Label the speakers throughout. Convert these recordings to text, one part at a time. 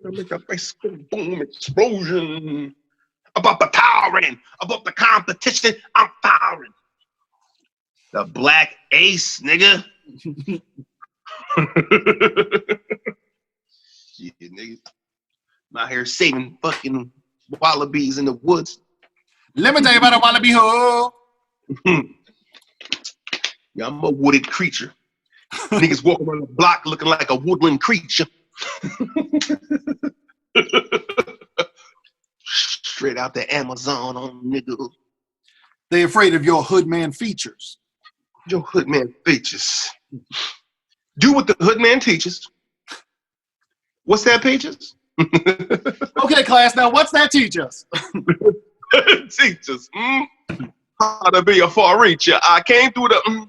Speaker 1: Make a bicycle boom explosion. Above the towering, above the competition, I'm firing. The Black Ace, nigga. Yeah, nigga. I'm out here saving fucking wallabies in the woods.
Speaker 2: Let me tell you about a wallaby hoe.
Speaker 1: Yeah, I'm a wooded creature. Niggas walking around the block looking like a woodland creature. Straight out the Amazon on nigga.
Speaker 2: They afraid of your hoodman features.
Speaker 1: Your hoodman features. Do what the hoodman teaches. What's that, Peaches?
Speaker 2: Okay, class, now what's that teach us?
Speaker 1: Teachers. How to be a far reacher. I came through the...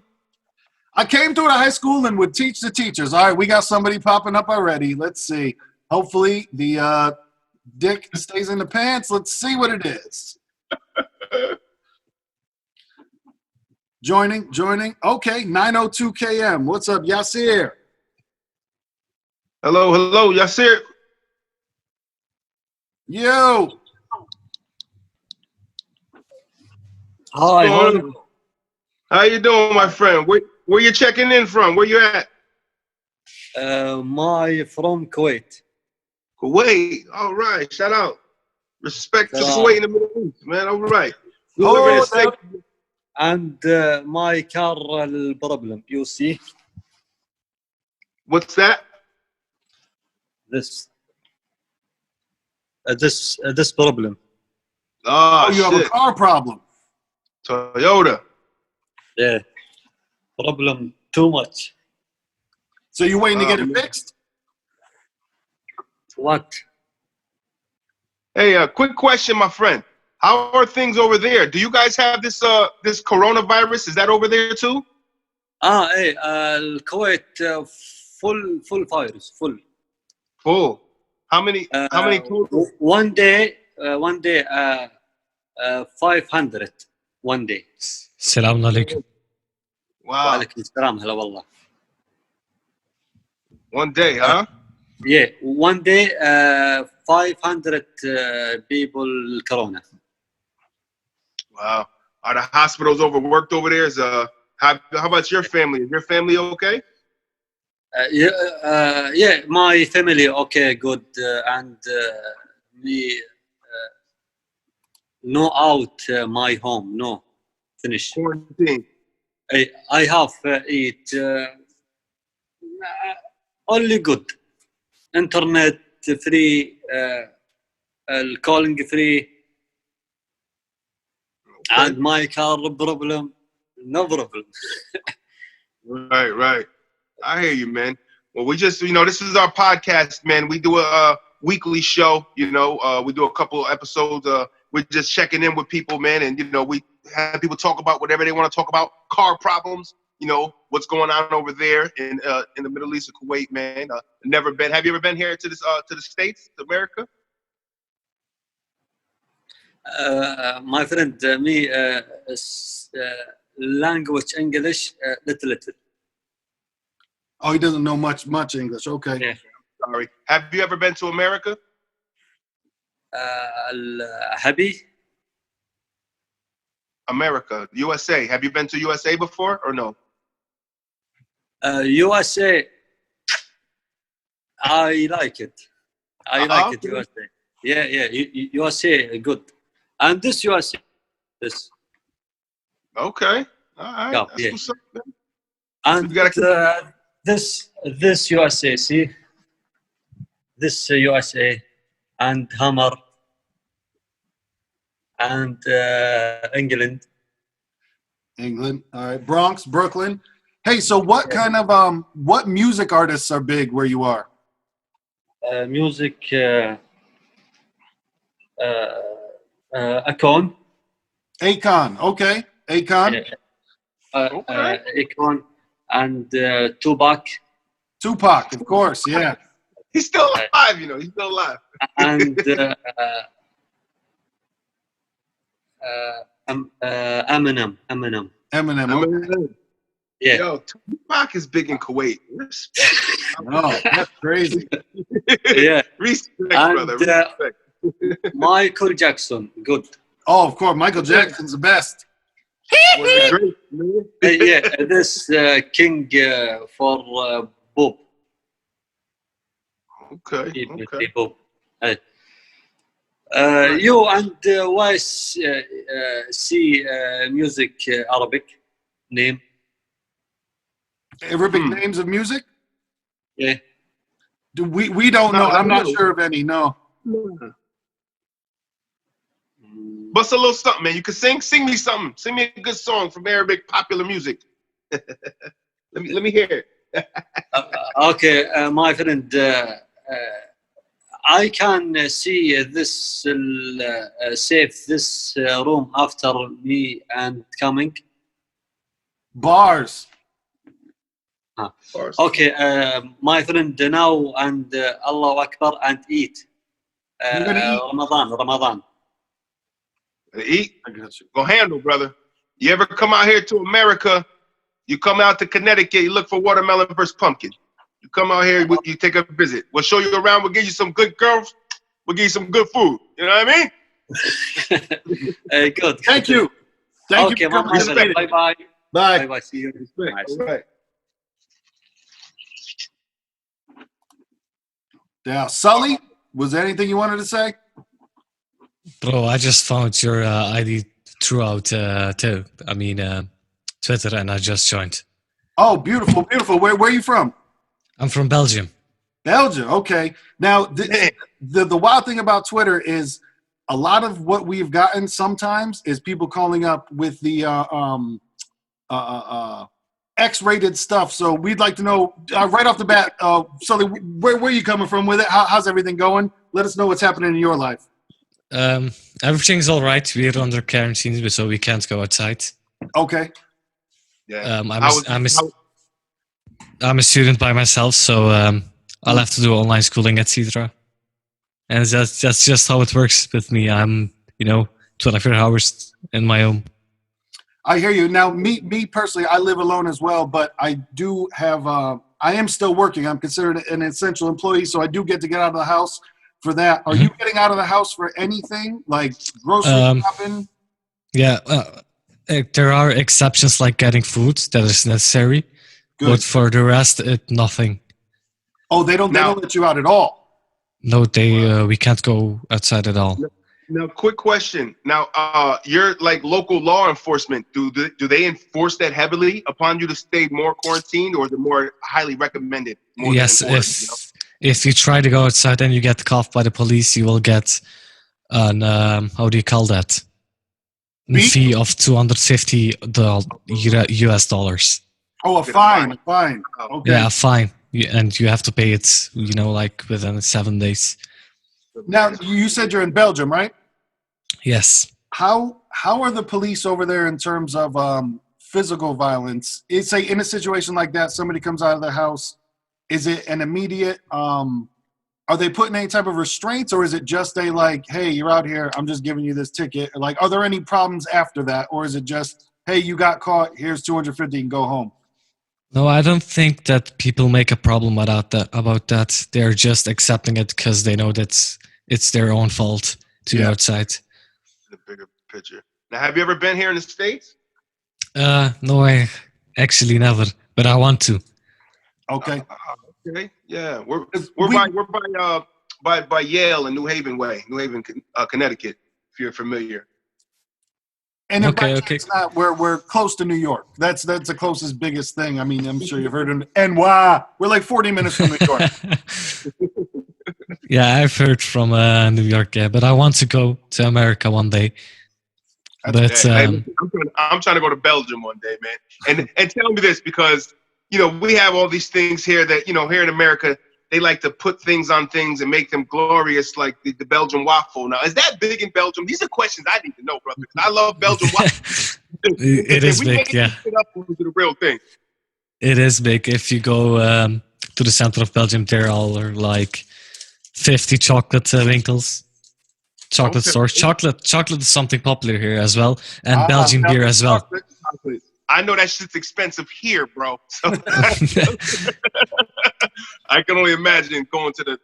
Speaker 2: I came through the high school and would teach the teachers. All right, we got somebody popping up already. Let's see. Hopefully the dick stays in the pants. Let's see what it is. Joining. Okay, 902 KM. What's up, Yasir?
Speaker 1: Hello, Yasir.
Speaker 2: Yo.
Speaker 3: Hi.
Speaker 1: How you doing, my friend? Where you checking in from? Where you at?
Speaker 3: From Kuwait.
Speaker 1: Kuwait. All right. Shout out. Respect to Kuwait in the Middle East, man. All right.
Speaker 3: And my car problem, you see?
Speaker 1: What's that?
Speaker 3: This problem.
Speaker 1: Oh,
Speaker 2: you have a car problem.
Speaker 1: Toyota.
Speaker 3: Yeah. Problem too much.
Speaker 2: So you waiting to get it fixed?
Speaker 3: What?
Speaker 1: Hey, quick question, my friend. How are things over there? Do you guys have this coronavirus? Is that over there too?
Speaker 3: Kuwait full virus, full.
Speaker 1: Full. How many total?
Speaker 3: One day 500 one day.
Speaker 4: السلام عليكم.
Speaker 1: Wow.
Speaker 3: وعليكم السلام هلا والله.
Speaker 1: One day, huh?
Speaker 3: Yeah, one day 500 people corona.
Speaker 1: Wow. Are the hospitals overworked over there? How about your family? Is your family okay?
Speaker 3: Yeah, my family okay, good, and me no out my home, no finish.
Speaker 1: Quarantine.
Speaker 3: I have eat only good, internet free, calling free. And my car problem, no problem.
Speaker 1: Right. I hear you, man. Well, we just, this is our podcast, man. We do a weekly show, we do a couple episodes. We're just checking in with people, man. And, we have people talk about whatever they want to talk about, car problems, what's going on over there in the Middle East of Kuwait, man. Never been. Have you ever been here to the States, to America?
Speaker 3: My friend, me language English little.
Speaker 2: Oh, he doesn't know much English. Okay.
Speaker 3: Yeah.
Speaker 1: Sorry. Have you ever been to America?
Speaker 3: Happy?
Speaker 1: America, USA. Have you been to USA before or no?
Speaker 3: USA. I like it. I like it. USA. Yeah. USA good. And this USA. This.
Speaker 1: Okay. All right.
Speaker 3: Yeah,
Speaker 1: That's what's up, man.
Speaker 3: And this USA, see? This USA and Hammer and England.
Speaker 2: All right. Bronx, Brooklyn. Hey, so what kind of what music artists are big where you are?
Speaker 3: Music Akon.
Speaker 2: Okay. Akon.
Speaker 3: Akon and Tupac.
Speaker 2: Tupac, of course, yeah.
Speaker 1: He's still alive, he's still alive.
Speaker 3: And Eminem.
Speaker 2: Okay.
Speaker 3: Yeah.
Speaker 1: Yo, Tupac is big in Kuwait. Respect.
Speaker 2: Oh, that's crazy.
Speaker 3: Yeah.
Speaker 1: Respect,
Speaker 3: And
Speaker 1: brother. Respect.
Speaker 3: Michael Jackson, good.
Speaker 2: Oh, of course, Michael Jackson's the best.
Speaker 1: Was it great, man?
Speaker 3: Yeah, this king for Bob.
Speaker 1: Okay. Okay.
Speaker 3: Bob. You and why see music Arabic name?
Speaker 2: Arabic names of music?
Speaker 3: Yeah.
Speaker 2: We don't know. I'm not sure of any. No.
Speaker 1: Bust a little something, man. You can sing. Sing me something. Sing me a good song from Arabic popular music. let me hear it.
Speaker 3: Okay, my friend. I can see this save this room after me and coming.
Speaker 2: Bars.
Speaker 3: Okay, my friend, now and Allah Akbar and eat.
Speaker 2: You're gonna eat?
Speaker 3: Ramadan.
Speaker 1: Eat.
Speaker 2: I got you.
Speaker 1: Go handle, brother. You ever come out here to America? You come out to Connecticut. You look for watermelon versus pumpkin. You come out here. You take a visit. We'll show you around. We'll give you some good girls. We'll give you some good food. You know what I mean?
Speaker 3: Good.
Speaker 2: Thank you. Thank you.
Speaker 3: Bye bye.
Speaker 2: Bye.
Speaker 3: Bye. See you.
Speaker 1: Respect. All right.
Speaker 2: Now, Sully, was there anything you wanted to say?
Speaker 4: Bro, I just found your ID throughout too. I mean, Twitter, and I just joined.
Speaker 2: Oh, beautiful, beautiful. Where are you from?
Speaker 4: I'm from Belgium.
Speaker 2: Belgium. Okay. Now, the wild thing about Twitter is a lot of what we've gotten sometimes is people calling up with the X-rated stuff. So we'd like to know right off the bat, Sully, where are you coming from with it? How's everything going? Let us know what's happening in your life.
Speaker 4: Everything's all right. We're under quarantine, so we can't go outside.
Speaker 2: Okay.
Speaker 1: Yeah.
Speaker 4: I'm a student by myself, so I'll have to do online schooling, etc. And that's just how it works with me. I'm 24 hours in my home.
Speaker 2: I hear you. Now, me personally, I live alone as well, but I do have. I am still working. I'm considered an essential employee, so I do get to get out of the house for that. Are you getting out of the house for anything like grocery shopping?
Speaker 4: Yeah, there are exceptions like getting food that is necessary, but for the rest, nothing.
Speaker 2: Oh, they don't let you out at all.
Speaker 4: No, we can't go outside at all.
Speaker 1: Now, quick question. Now, you're like local law enforcement. Do they enforce that heavily upon you to stay more quarantined, or is it more highly recommended?
Speaker 4: Yes, if you try to go outside and you get caught by the police, you will get an how do you call that? Fee of $250 US dollars.
Speaker 2: Oh, a fine. Okay.
Speaker 4: Yeah, a fine, and you have to pay it. Like within 7 days.
Speaker 2: Now, you said you're in Belgium, right?
Speaker 4: Yes.
Speaker 2: How are the police over there in terms of physical violence? Say in a situation like that, somebody comes out of the house. Is it an immediate? Are they putting any type of restraints, or is it just hey, you're out here, I'm just giving you this ticket? Like, are there any problems after that, or is it just, hey, you got caught, here's $250 and go home?
Speaker 4: No, I don't think that people make a problem about that. They're just accepting it because they know that it's their own fault to go outside.
Speaker 1: The bigger picture. Now, have you ever been here in the States?
Speaker 4: No, I actually never, but I want to.
Speaker 2: Okay.
Speaker 1: Okay. Yeah, we're by Yale and New Haven, Connecticut. If you're familiar.
Speaker 2: And
Speaker 4: okay.
Speaker 2: It's not, we're close to New York. That's the closest, biggest thing. I mean, I'm sure you've heard of NY. We're like 40 minutes from New York.
Speaker 4: Yeah, I've heard from New York. Yeah, but I want to go to America one day. I'm
Speaker 1: trying to go to Belgium one day, man. And tell me this, because we have all these things here that here in America, they like to put things on things and make them glorious, like the Belgian waffle. Now, is that big in Belgium? These are questions I need to know, brother. I love Belgian waffle.
Speaker 4: It is big, yeah.
Speaker 1: The real thing.
Speaker 4: It is big. If you go to the center of Belgium, there are like 50 chocolate winkles, chocolate stores. Chocolate is something popular here as well, and Belgian beer as well.
Speaker 1: I know that shit's expensive here, bro. So I can only imagine going to the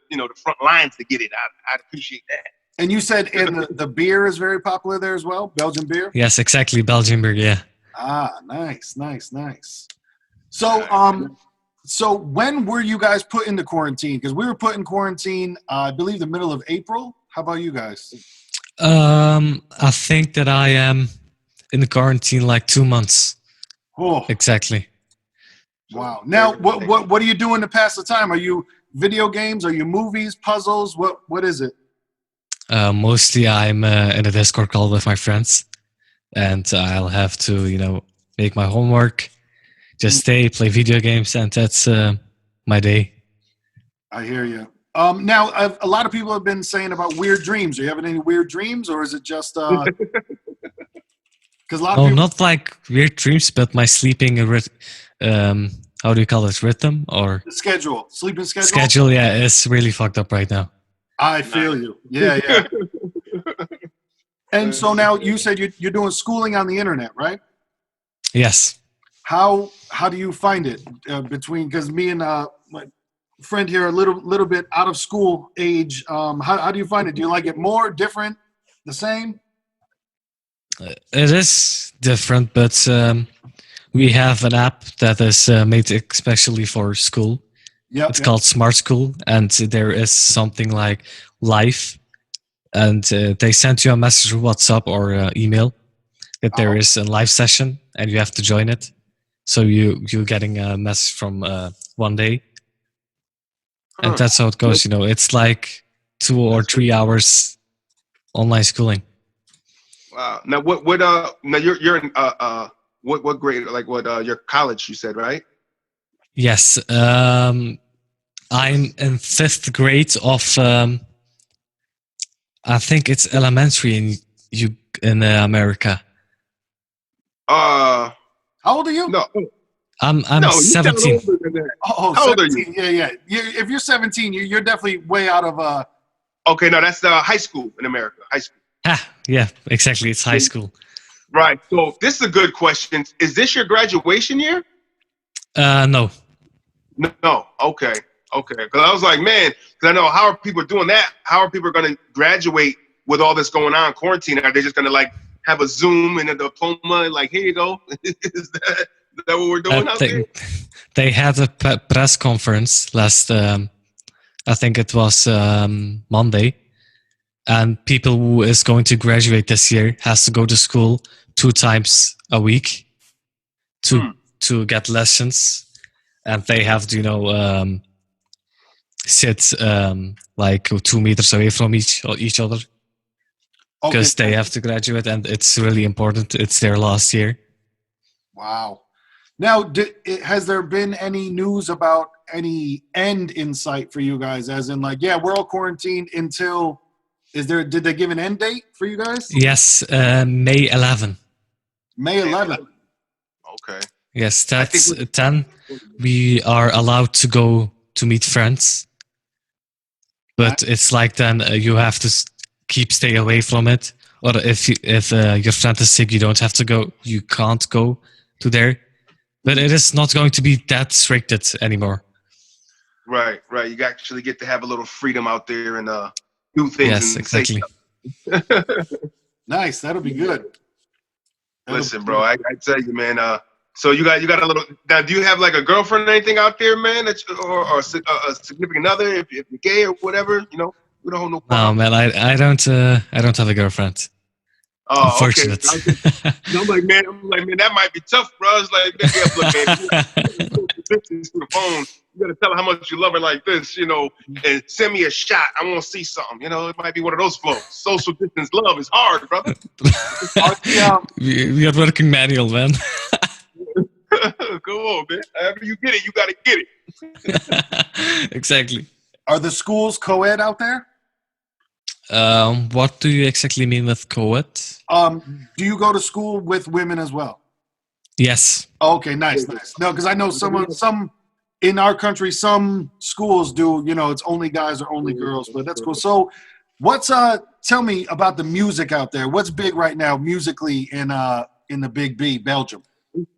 Speaker 1: front lines to get it. I'd appreciate that.
Speaker 2: And you said the beer is very popular there as well, Belgian beer?
Speaker 4: Yes, exactly, Belgian beer, yeah.
Speaker 2: Ah, nice. So when were you guys put into quarantine? Because we were put in quarantine, I believe the middle of April. How about you guys?
Speaker 4: I think that I am in the quarantine like 2 months.
Speaker 2: Oh,
Speaker 4: Exactly.
Speaker 2: wow. Now, what are you doing to pass the time? Are you video games? Are you movies, puzzles? What is it?
Speaker 4: Mostly I'm in a Discord call with my friends, and I'll have to, make my homework, just stay, play video games, and that's my day.
Speaker 2: I hear you. Now, a lot of people have been saying about weird dreams. Are you having any weird dreams, or is it just because a lot of people...
Speaker 4: not like weird dreams, but my sleeping how do you call it, rhythm or
Speaker 2: schedule, sleeping schedule?
Speaker 4: Schedule, yeah, it's really fucked up right now.
Speaker 2: I feel you. Yeah. And so now you said you're doing schooling on the internet, right?
Speaker 4: Yes.
Speaker 2: How do you find it between, because me and my friend here are a little bit out of school age. How do you find it? Do you like it more, different, the same?
Speaker 4: It is different, but we have an app that is made especially for school. It's called Smart School, and there is something like live, and they send you a message through WhatsApp or email that there is a live session, and you have to join it. So you're getting a message from one day, and that's how it goes. It's like 2 or 3 hours online schooling.
Speaker 1: Wow. Now now you're in what grade? Like your college? You said, right?
Speaker 4: Yes. I'm in 5th grade of I think it's elementary in America.
Speaker 2: How old are you?
Speaker 1: No.
Speaker 4: I'm 17.
Speaker 2: Oh,
Speaker 1: how 17. Old are you?
Speaker 2: Yeah. If you're 17, you're definitely way out of.
Speaker 1: Okay, no, that's high school in America. High school.
Speaker 4: Yeah, exactly. It's high school.
Speaker 1: Right. So this is a good question. Is this your graduation year?
Speaker 4: No.
Speaker 1: No. Okay. Because I was like, man, because I know how are people doing that? How are people going to graduate with all this going on, quarantine? Are they just going to like have a Zoom and a diploma? Like, here you go. Is that what we're doing out there?
Speaker 4: They had a press conference last. I think it was Monday, and people who is going to graduate this year has to go to school 2 times a week to get lessons, and they have to sit like 2 meters away from each other because they have to graduate, and it's really important. It's their last year. Wow.
Speaker 2: Now, has there been any news about any end in sight for you guys? As in, like, yeah, we're all quarantined until. Did they give an end date for you guys?
Speaker 4: Yes, May 11.
Speaker 2: May 11.
Speaker 1: Okay.
Speaker 4: Yes, that's 10. We are allowed to go to meet friends, but it's like then you have to stay away from it. Or if your friend is sick, you don't have to go. You can't go to there. But it is not going to be that restricted anymore.
Speaker 1: Right. You actually get to have a little freedom out there and do things.
Speaker 4: Yes,
Speaker 1: and
Speaker 4: exactly.
Speaker 2: Nice. That'll be good.
Speaker 1: Listen, bro, I tell you, man. So you got a little. Now, do you have like a girlfriend or anything out there, man? Or a significant other, if you're gay or whatever, we don't hold no problem.
Speaker 4: No, man, I don't have a girlfriend.
Speaker 1: Oh,
Speaker 4: unfortunate.
Speaker 1: Okay. I'm like, man, that might be tough, bro. It's like, look, man, through the phone. You gotta tell her how much you love her like this, and send me a shot. I want to see something. It might be one of those flows. Social distance love is hard, brother.
Speaker 4: We are working manual, man.
Speaker 1: Come on, man. However you get it, you gotta get it.
Speaker 4: Exactly.
Speaker 2: Are the schools co-ed out there?
Speaker 4: What do you exactly mean with co-ed?
Speaker 2: Do you go to school with women as well?
Speaker 4: Yes.
Speaker 2: Okay, nice. No, because I know some in our country, some schools do. It's only guys or only girls, but that's cool. So, tell me about the music out there. What's big right now musically in the Big B, Belgium?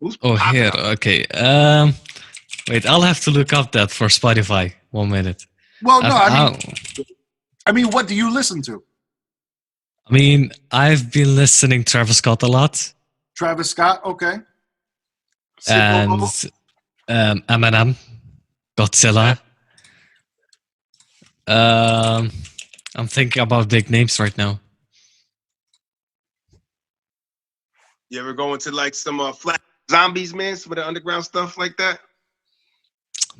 Speaker 1: Who's
Speaker 4: Oh,
Speaker 1: popping
Speaker 4: here.
Speaker 1: out?
Speaker 4: Okay. Wait, I'll have to look up that for Spotify. 1 minute.
Speaker 2: Well, no,
Speaker 4: I've-
Speaker 2: I mean, what do you listen to?
Speaker 4: I've been listening Travis Scott a lot,
Speaker 2: Travis Scott, okay.
Speaker 4: and Eminem, Godzilla. I'm thinking about big names right now.
Speaker 1: You ever go into like some flat zombies, man? Some of the underground stuff like that?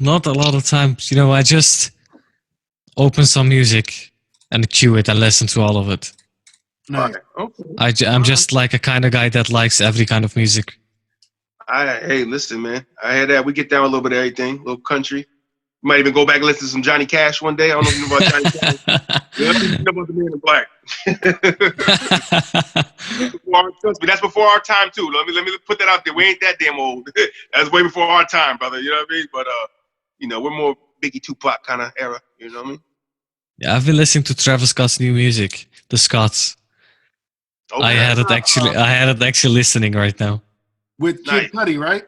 Speaker 4: Not a lot of times, I just open some music and cue it and listen to all of it.
Speaker 2: Nice.
Speaker 1: Okay.
Speaker 4: I'm just like a kind of guy that likes every kind of music.
Speaker 1: Hey, listen, man. I hear that. We get down a little bit of everything, a little country. Might even go back and listen to some Johnny Cash one day. I don't know if you know about Johnny Cash. You know about the Man in Black. Trust me, that's before our time too. Let me put that out there. We ain't that damn old. That's way before our time, brother. You know what I mean? But we're more Biggie Tupac kind of era. You know what I mean?
Speaker 4: Yeah, I've been listening to Travis Scott's new music, The Scots.
Speaker 1: Okay.
Speaker 4: I had it actually listening right now.
Speaker 2: With Kid Cudi, right?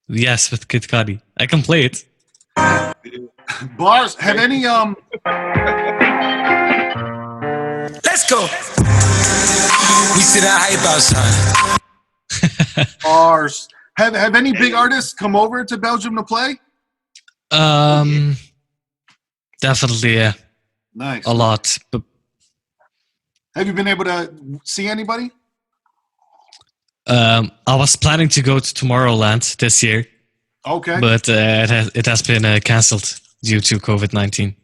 Speaker 4: Yes, with Kid Cudi. I can play it.
Speaker 2: Bars, have any
Speaker 5: Let's go. We see that hype outside.
Speaker 2: bars have any big artists come over to Belgium to play?
Speaker 4: Definitely, yeah.
Speaker 2: Nice.
Speaker 4: A lot. But
Speaker 2: Have you been able to see anybody?
Speaker 4: I was planning to go to Tomorrowland this year,
Speaker 2: Okay.
Speaker 4: but it has been cancelled due to COVID-19.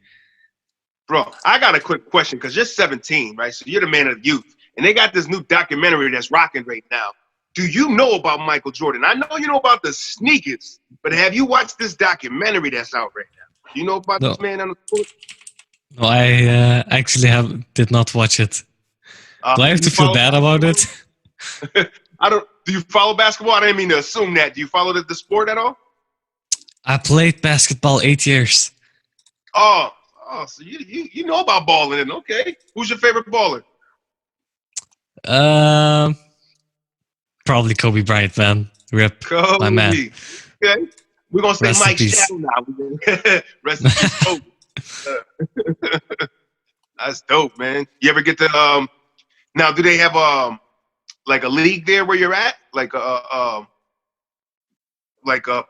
Speaker 1: Bro, I got a quick question because you're 17, right? So you're the man of youth. And they got this new documentary that's rocking right now. Do you know about Michael Jordan? I know you know about the sneakers, but have you watched this documentary that's out right now? Do you know about this man on the court?
Speaker 4: No, I actually did not watch it. Do I have to feel bad about it?
Speaker 1: Do you follow basketball? I didn't mean to assume that. Do you follow the sport at all?
Speaker 4: I played basketball 8 years.
Speaker 1: Oh, so you know about balling, then? Okay. Who's your favorite baller?
Speaker 4: Probably Kobe Bryant, man. Rip,
Speaker 1: Kobe.
Speaker 4: my man.
Speaker 1: Okay. We're gonna say
Speaker 4: Rest in
Speaker 1: Mike
Speaker 4: peace.
Speaker 1: Shadow now. Rest in peace, Kobe. That's dope, man. You ever get to now? Do they have like a league there where you're at? Like a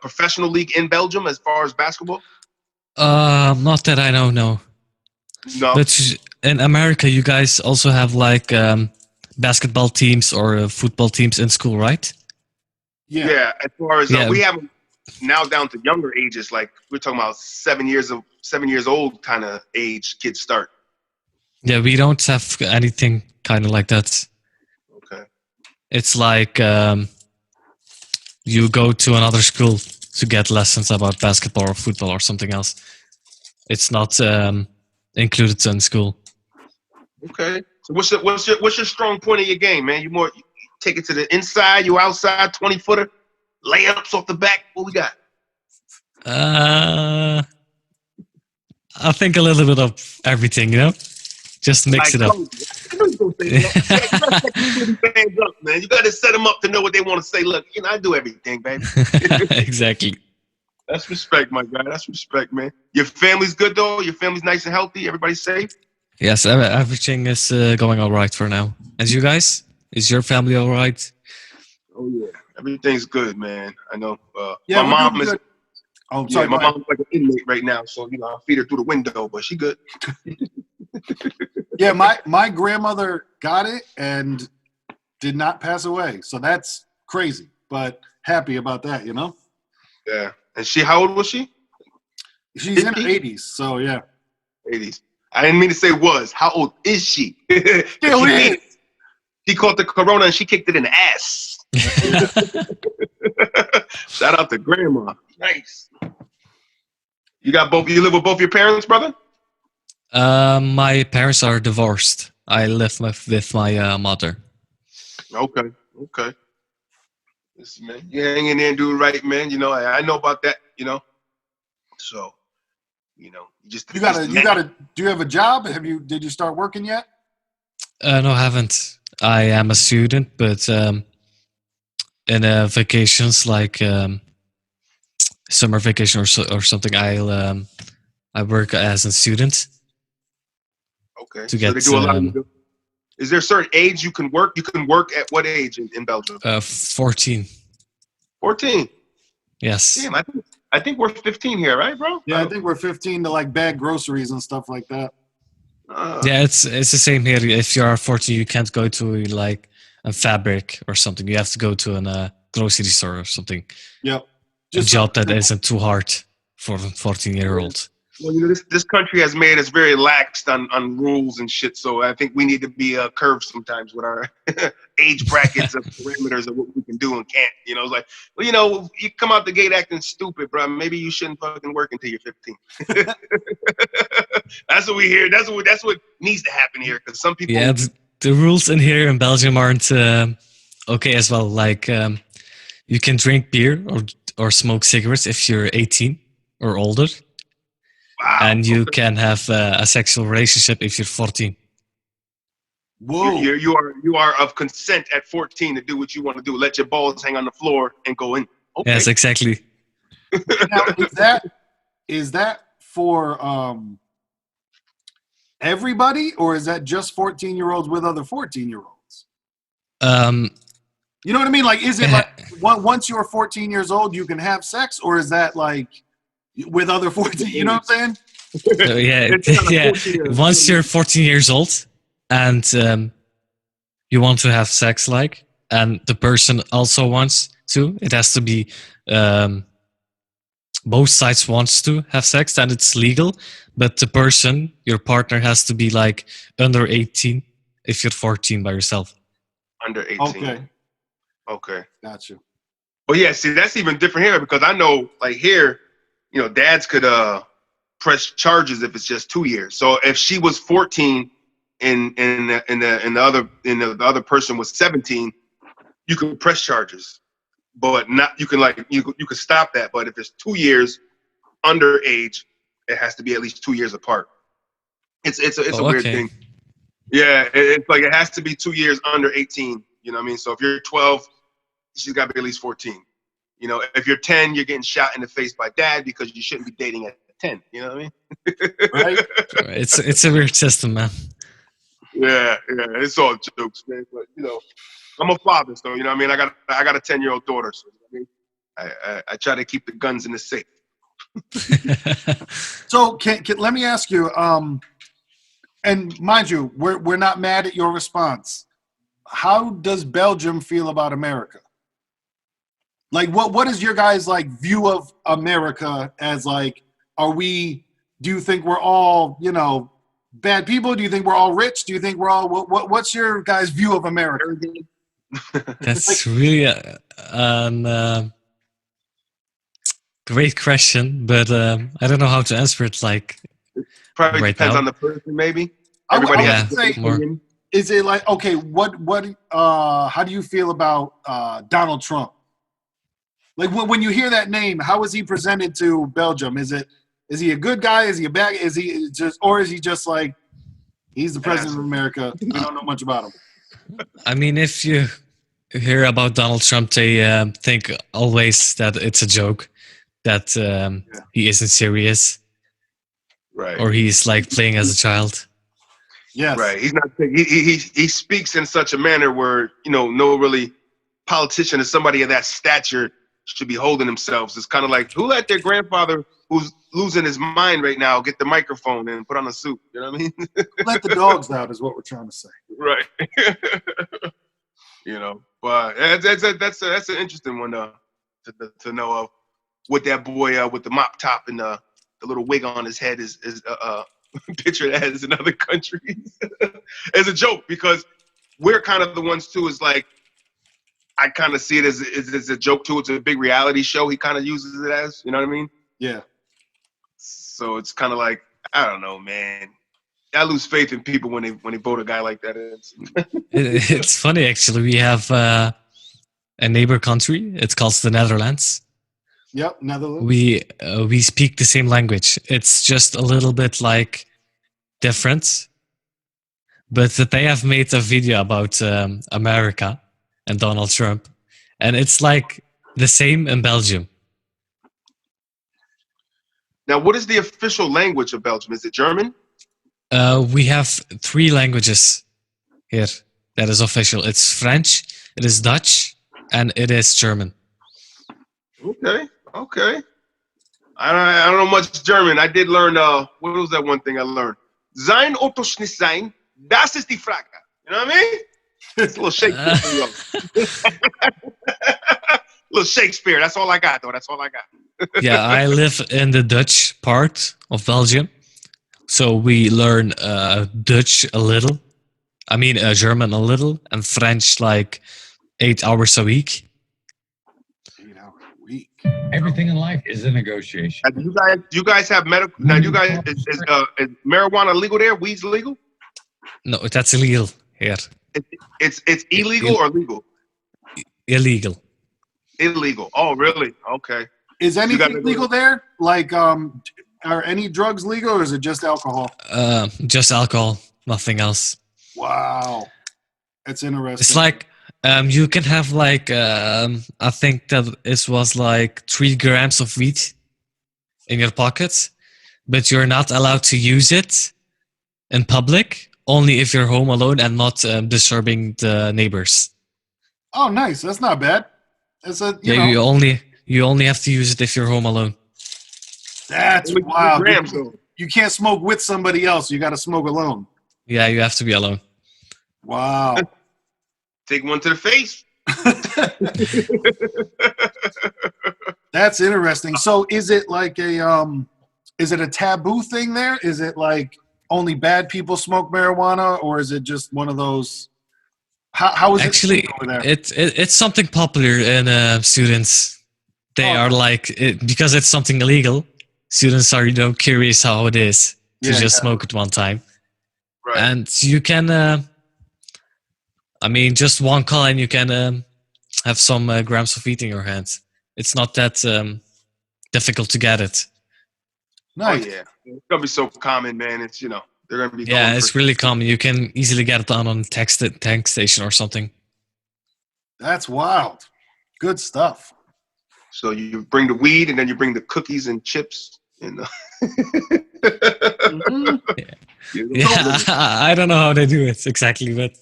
Speaker 1: professional league in Belgium as far as basketball?
Speaker 4: Not that I know, no.
Speaker 1: No.
Speaker 4: But in America, you guys also have like basketball teams or football teams in school, right?
Speaker 1: Yeah. As far as we have them now down to younger ages, like we're talking about 7 years old kind of age kids start.
Speaker 4: Yeah, we don't have anything kind of like that.
Speaker 1: Okay.
Speaker 4: It's like you go to another school to get lessons about basketball or football or something else. It's not included in school.
Speaker 1: Okay. So what's your strong point of your game, man? You take it to the inside, you outside, 20-footer, layups off the back. What we got?
Speaker 4: I think a little bit of everything, just mix it up.
Speaker 1: I know you're gonna say that. Up, man. You got to set them up to know what they want to say. Look, I do everything, baby.
Speaker 4: Exactly.
Speaker 1: That's respect, my guy. That's respect, man. Your family's good, though? Your family's nice and healthy? Everybody's safe?
Speaker 4: Yes, everything is going all right for now. And you guys? Is your family all right?
Speaker 1: Oh, yeah. Everything's good, man. I know.
Speaker 2: Yeah,
Speaker 1: my mom is...
Speaker 2: good. Oh, sorry,
Speaker 1: my mom's like an inmate right now, so, I feed her through the window, but she good.
Speaker 2: Yeah, my grandmother got it and did not pass away. So that's crazy, but happy about that,
Speaker 1: Yeah. And how old was she?
Speaker 2: She's in her 80s, so yeah.
Speaker 1: 80s. I didn't mean to say was. How old is she? She caught the corona and she kicked it in the ass. Shout out to grandma. Nice. You live with both your parents, brother?
Speaker 4: My parents are divorced. I live with my mother.
Speaker 1: Okay. Listen, man, you hang in there and do it right, man. I know about that. So, you just
Speaker 2: you gotta. Do you have a job? Did you start working yet?
Speaker 4: No, I haven't. I am a student, but in vacations like summer vacation or something, I work as a student
Speaker 1: Okay.
Speaker 4: to
Speaker 1: So
Speaker 4: get
Speaker 1: they do a lot of. Is there a certain age you can work? You can work at what age in Belgium?
Speaker 4: 14.
Speaker 1: 14.
Speaker 4: Yes.
Speaker 1: Damn, I think we're 15 here, right, bro?
Speaker 2: Yeah, I think we're 15 to like bag groceries and stuff like that.
Speaker 4: Yeah, it's the same here. If you are 14, you can't go to like a fabric or something. You have to go to a grocery store or something.
Speaker 2: Yep.
Speaker 4: A job that isn't too hard for a 14-year-old.
Speaker 1: Well, you know, this country has made us very laxed on rules and shit. So I think we need to be curved sometimes with our age brackets of parameters of what we can do and can't. You know, it's like, well, you know, you come out the gate acting stupid, bro. Maybe you shouldn't fucking work until you're 15. That's what we hear. That's what needs to happen here. Because some people.
Speaker 4: Yeah, the rules in here in Belgium aren't okay as well. Like you can drink beer or smoke cigarettes if you're 18 or older.
Speaker 1: Wow.
Speaker 4: And you can have a sexual relationship if you're 14.
Speaker 2: Whoa.
Speaker 1: You are of consent at 14 to do what you want to do. Let your balls hang on the floor and go in. Okay.
Speaker 4: Yes, exactly.
Speaker 2: Now, is that for everybody, or is that just 14-year-olds with other 14-year-olds? You know what I mean? Like, is it like once you're 14 years old, you can have sex, or is that like with other 14? You know what I'm saying?
Speaker 4: Yeah. Once you're 14 years old and you want to have sex, like, and the person also wants to, it has to be both sides wants to have sex, then it's legal. But the person, your partner, has to be like under 18 if you're 14 by yourself.
Speaker 1: Under 18. Okay.
Speaker 2: Gotcha.
Speaker 1: Well, yeah. See, that's even different here because I know, like here, you know, dads could press charges if it's just 2 years. So if she was 14 and the other person was 17, you could press charges, but not you could stop that. But if it's 2 years under age, it has to be at least 2 years apart. It's a weird thing. Yeah, it's like it has to be 2 years under 18. You know what I mean? So if you're 12, she's got to be at least 14. You know, if you're 10, you're getting shot in the face by dad because you shouldn't be dating at 10. You know what I mean?
Speaker 2: Right?
Speaker 4: It's a weird system, man.
Speaker 1: Yeah, it's all jokes, man. But you know, I'm a father, so you know what I mean. I got a 10-year-old daughter, so you know what I mean. I try to keep the guns in the safe.
Speaker 2: So can let me ask you, and mind you, we're not mad at your response. How does Belgium feel about America? Like, what is your guys' like view of America as like? Do you think we're all, you know, bad people? Do you think we're all rich? Do you think we're all what's your guys' view of America?
Speaker 4: That's really a great question, but I don't know how to answer it. Like,
Speaker 1: probably
Speaker 4: right
Speaker 1: depends
Speaker 4: now.
Speaker 1: on the person, maybe.
Speaker 2: Everybody
Speaker 1: has
Speaker 2: say,
Speaker 1: opinion.
Speaker 2: Is it like, okay, how do you feel about Donald Trump? Like when you hear that name, how is he presented to Belgium? Is he a good guy? Is he a bad? Is he just like he's the president of America? We don't know much about him.
Speaker 4: I mean, if you hear about Donald Trump, they think always that it's a joke, that he isn't serious,
Speaker 1: right?
Speaker 4: Or he's like playing as a child.
Speaker 2: Yes.
Speaker 1: Right. He's not. He speaks in such a manner where you know no really politician or somebody of that stature should be holding themselves. It's kind of like, who let their grandfather, who's losing his mind right now, get the microphone and put on a suit? You know what I mean?
Speaker 2: Let the dogs out is what we're trying to say.
Speaker 1: Right. You know, but that's an interesting one to know of. What that boy with the mop top and the little wig on his head is pictured as in other countries as a joke, because we're kind of the ones too. Is like, I kind of see it as a joke too. It's a big reality show. He kind of uses it as, you know what I mean?
Speaker 2: Yeah.
Speaker 1: So it's kind of like, I don't know, man. I lose faith in people when they vote a guy like that in.
Speaker 4: It's funny actually. We have a neighbor country. It's called the Netherlands.
Speaker 2: Yep, Netherlands.
Speaker 4: We speak the same language. It's just a little bit like different, but they have made a video about America and Donald Trump, and it's like the same in Belgium.
Speaker 1: Now, what is the official language of Belgium? Is it German?
Speaker 4: We have 3 languages here that is official. It's French, it is Dutch, and it is German.
Speaker 1: Okay. I don't know much German. I did learn, what was that one thing I learned? Sein Otto's nicht sein, das ist die Frage. You know what I mean? It's a little Shakespeare for you. Little Shakespeare. That's all I got, though. That's all I got.
Speaker 4: Yeah, I live in the Dutch part of Belgium. So we learn Dutch a little. I mean, German a little. And French like 8 hours a week.
Speaker 2: 8 hours a week.
Speaker 6: Everything in life is a negotiation.
Speaker 1: You guys have medical. Now, you guys, is marijuana legal there? Weed's legal?
Speaker 4: No, that's illegal here.
Speaker 1: It's illegal or legal?
Speaker 4: Illegal.
Speaker 1: Illegal. Oh, really? Okay.
Speaker 2: Is anything legal there? Like, are any drugs legal, or is it just alcohol?
Speaker 4: Just alcohol, nothing else.
Speaker 2: Wow, that's interesting.
Speaker 4: It's like you can have like I think that it was like 3 grams of weed in your pocket, but you're not allowed to use it in public. Only if you're home alone and not disturbing the neighbors.
Speaker 2: Oh, nice. That's not bad. It's a
Speaker 4: you only have to use it if you're home alone.
Speaker 2: That's wild. You can't smoke with somebody else. You got to smoke alone.
Speaker 4: Yeah, you have to be alone.
Speaker 2: Wow.
Speaker 1: Take one to the face.
Speaker 2: That's interesting. So, is it like is it a taboo thing there? Is it like only bad people smoke marijuana, or is it just one of those? How is
Speaker 4: actually
Speaker 2: it over there?
Speaker 4: It's something popular in students. They are like because it's something illegal. Students are curious how it is to just smoke it one time,
Speaker 1: right.
Speaker 4: And you can. I mean, just one call and you can have some grams of weed in your hands. It's not that difficult to get it.
Speaker 2: Nice.
Speaker 1: Oh, yeah. It's gonna be so common, man. It's they're gonna be.
Speaker 4: Yeah, it's really common. You can easily get it on tank station or something.
Speaker 2: That's wild. Good stuff.
Speaker 1: So you bring the weed, and then you bring the cookies and chips, and.
Speaker 2: Mm-hmm.
Speaker 4: Yeah, I don't know how they do it exactly, but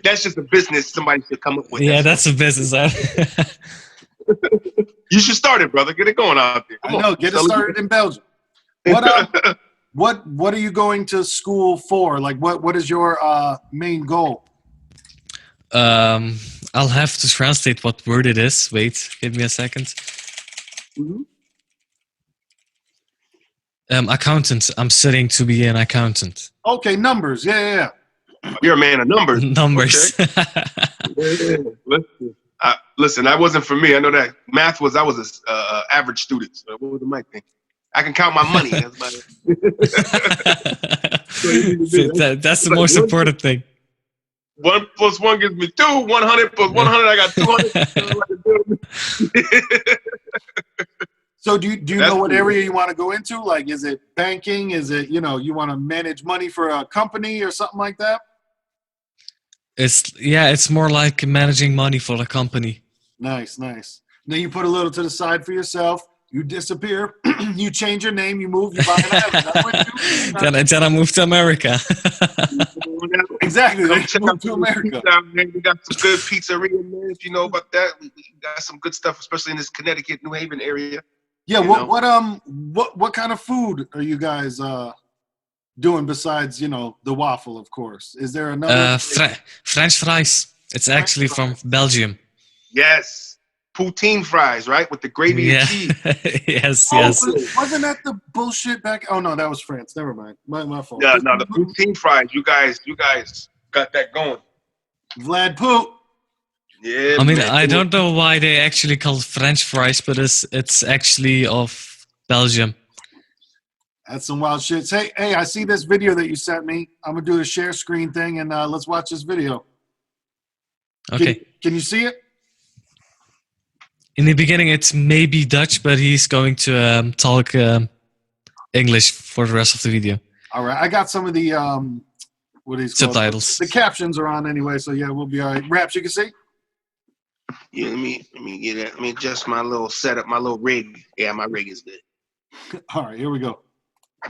Speaker 1: that's just a business somebody should come up with.
Speaker 4: Yeah, that's a business.
Speaker 1: You should start it, brother. Get it going out there.
Speaker 2: I know. Get it started in Belgium. What are you going to school for? Like, what is your main goal?
Speaker 4: I'll have to translate what word it is. Wait, give me a second.
Speaker 1: Mm-hmm.
Speaker 4: Accountant. I'm studying to be an accountant.
Speaker 2: Okay, numbers. Yeah.
Speaker 1: You're a man of numbers.
Speaker 4: Numbers.
Speaker 1: Okay. Listen, that wasn't for me. I know that math was. I was a average student. So what was the mic thing? I can count my money. That's
Speaker 4: that's the most important thing.
Speaker 1: 1 + 1 gives me 2. 100 + 100. I got 200.
Speaker 2: So do you know what area you want to go into? Like, is it banking? Is it, you want to manage money for a company or something like that?
Speaker 4: It's more like managing money for a company.
Speaker 2: Nice. Then you put a little to the side for yourself. You disappear. You change your name. You move. You buy an island. That's what you do.
Speaker 4: Then I moved to America.
Speaker 2: Exactly. They moved to America.
Speaker 1: We got some good pizzeria, man. If you know about that, we got some good stuff, especially in this Connecticut, New Haven area.
Speaker 2: Yeah. What kind of food are you guys doing besides the waffle? Of course. Is there another?
Speaker 4: French fries. It's actually from Belgium.
Speaker 1: Yes. Poutine fries, right? With the gravy and cheese.
Speaker 4: Yes.
Speaker 2: Wasn't that the bullshit back? Oh, no, that was France. Never mind. My fault.
Speaker 1: Yeah, no, the poutine fries. You guys got that going.
Speaker 2: Vlad Poot.
Speaker 1: Yeah.
Speaker 4: I mean, I don't know why they actually call it French fries, but it's actually of Belgium.
Speaker 2: That's some wild shit. Hey, I see this video that you sent me. I'm going to do the share screen thing, and let's watch this video.
Speaker 4: Okay.
Speaker 2: Can you see it?
Speaker 4: In the beginning, it's maybe Dutch, but he's going to talk English for the rest of the video.
Speaker 2: All right. I got some of the
Speaker 4: subtitles.
Speaker 2: The captions are on anyway, so yeah, we'll be all right. Raps, you can see?
Speaker 1: Yeah, let me get it. Let me adjust my little setup, my little rig. Yeah, my rig is good.
Speaker 2: All right, here we go.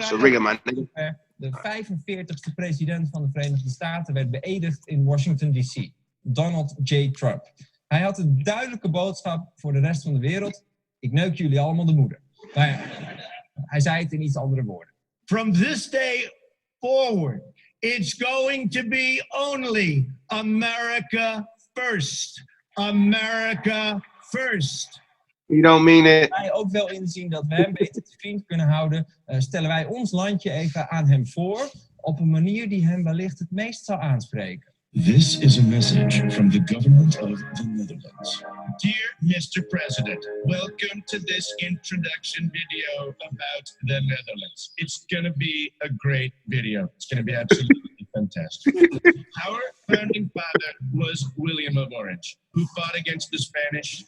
Speaker 1: So rig my nigga.
Speaker 7: De 45ste president van de Verenigde Staten werd beëdigd in Washington D.C. Donald J. Trump. Hij had een duidelijke boodschap voor de rest van de wereld. Ik neuk jullie allemaal de moeder. Maar ja, hij zei het in iets andere woorden.
Speaker 8: From this day forward, it's going to be only America first. America first.
Speaker 1: You don't mean it.
Speaker 7: Wij ook wel inzien dat we hem beter te vriend kunnen houden, stellen wij ons landje even aan hem voor op een manier die hem wellicht het meest zal aanspreken.
Speaker 9: This is a message from the government of the Netherlands.
Speaker 8: Dear Mr. President, welcome to this introduction video about the Netherlands. It's going to be a great video. It's going to be absolutely fantastic. Our founding father was William of Orange, who fought against the Spanish,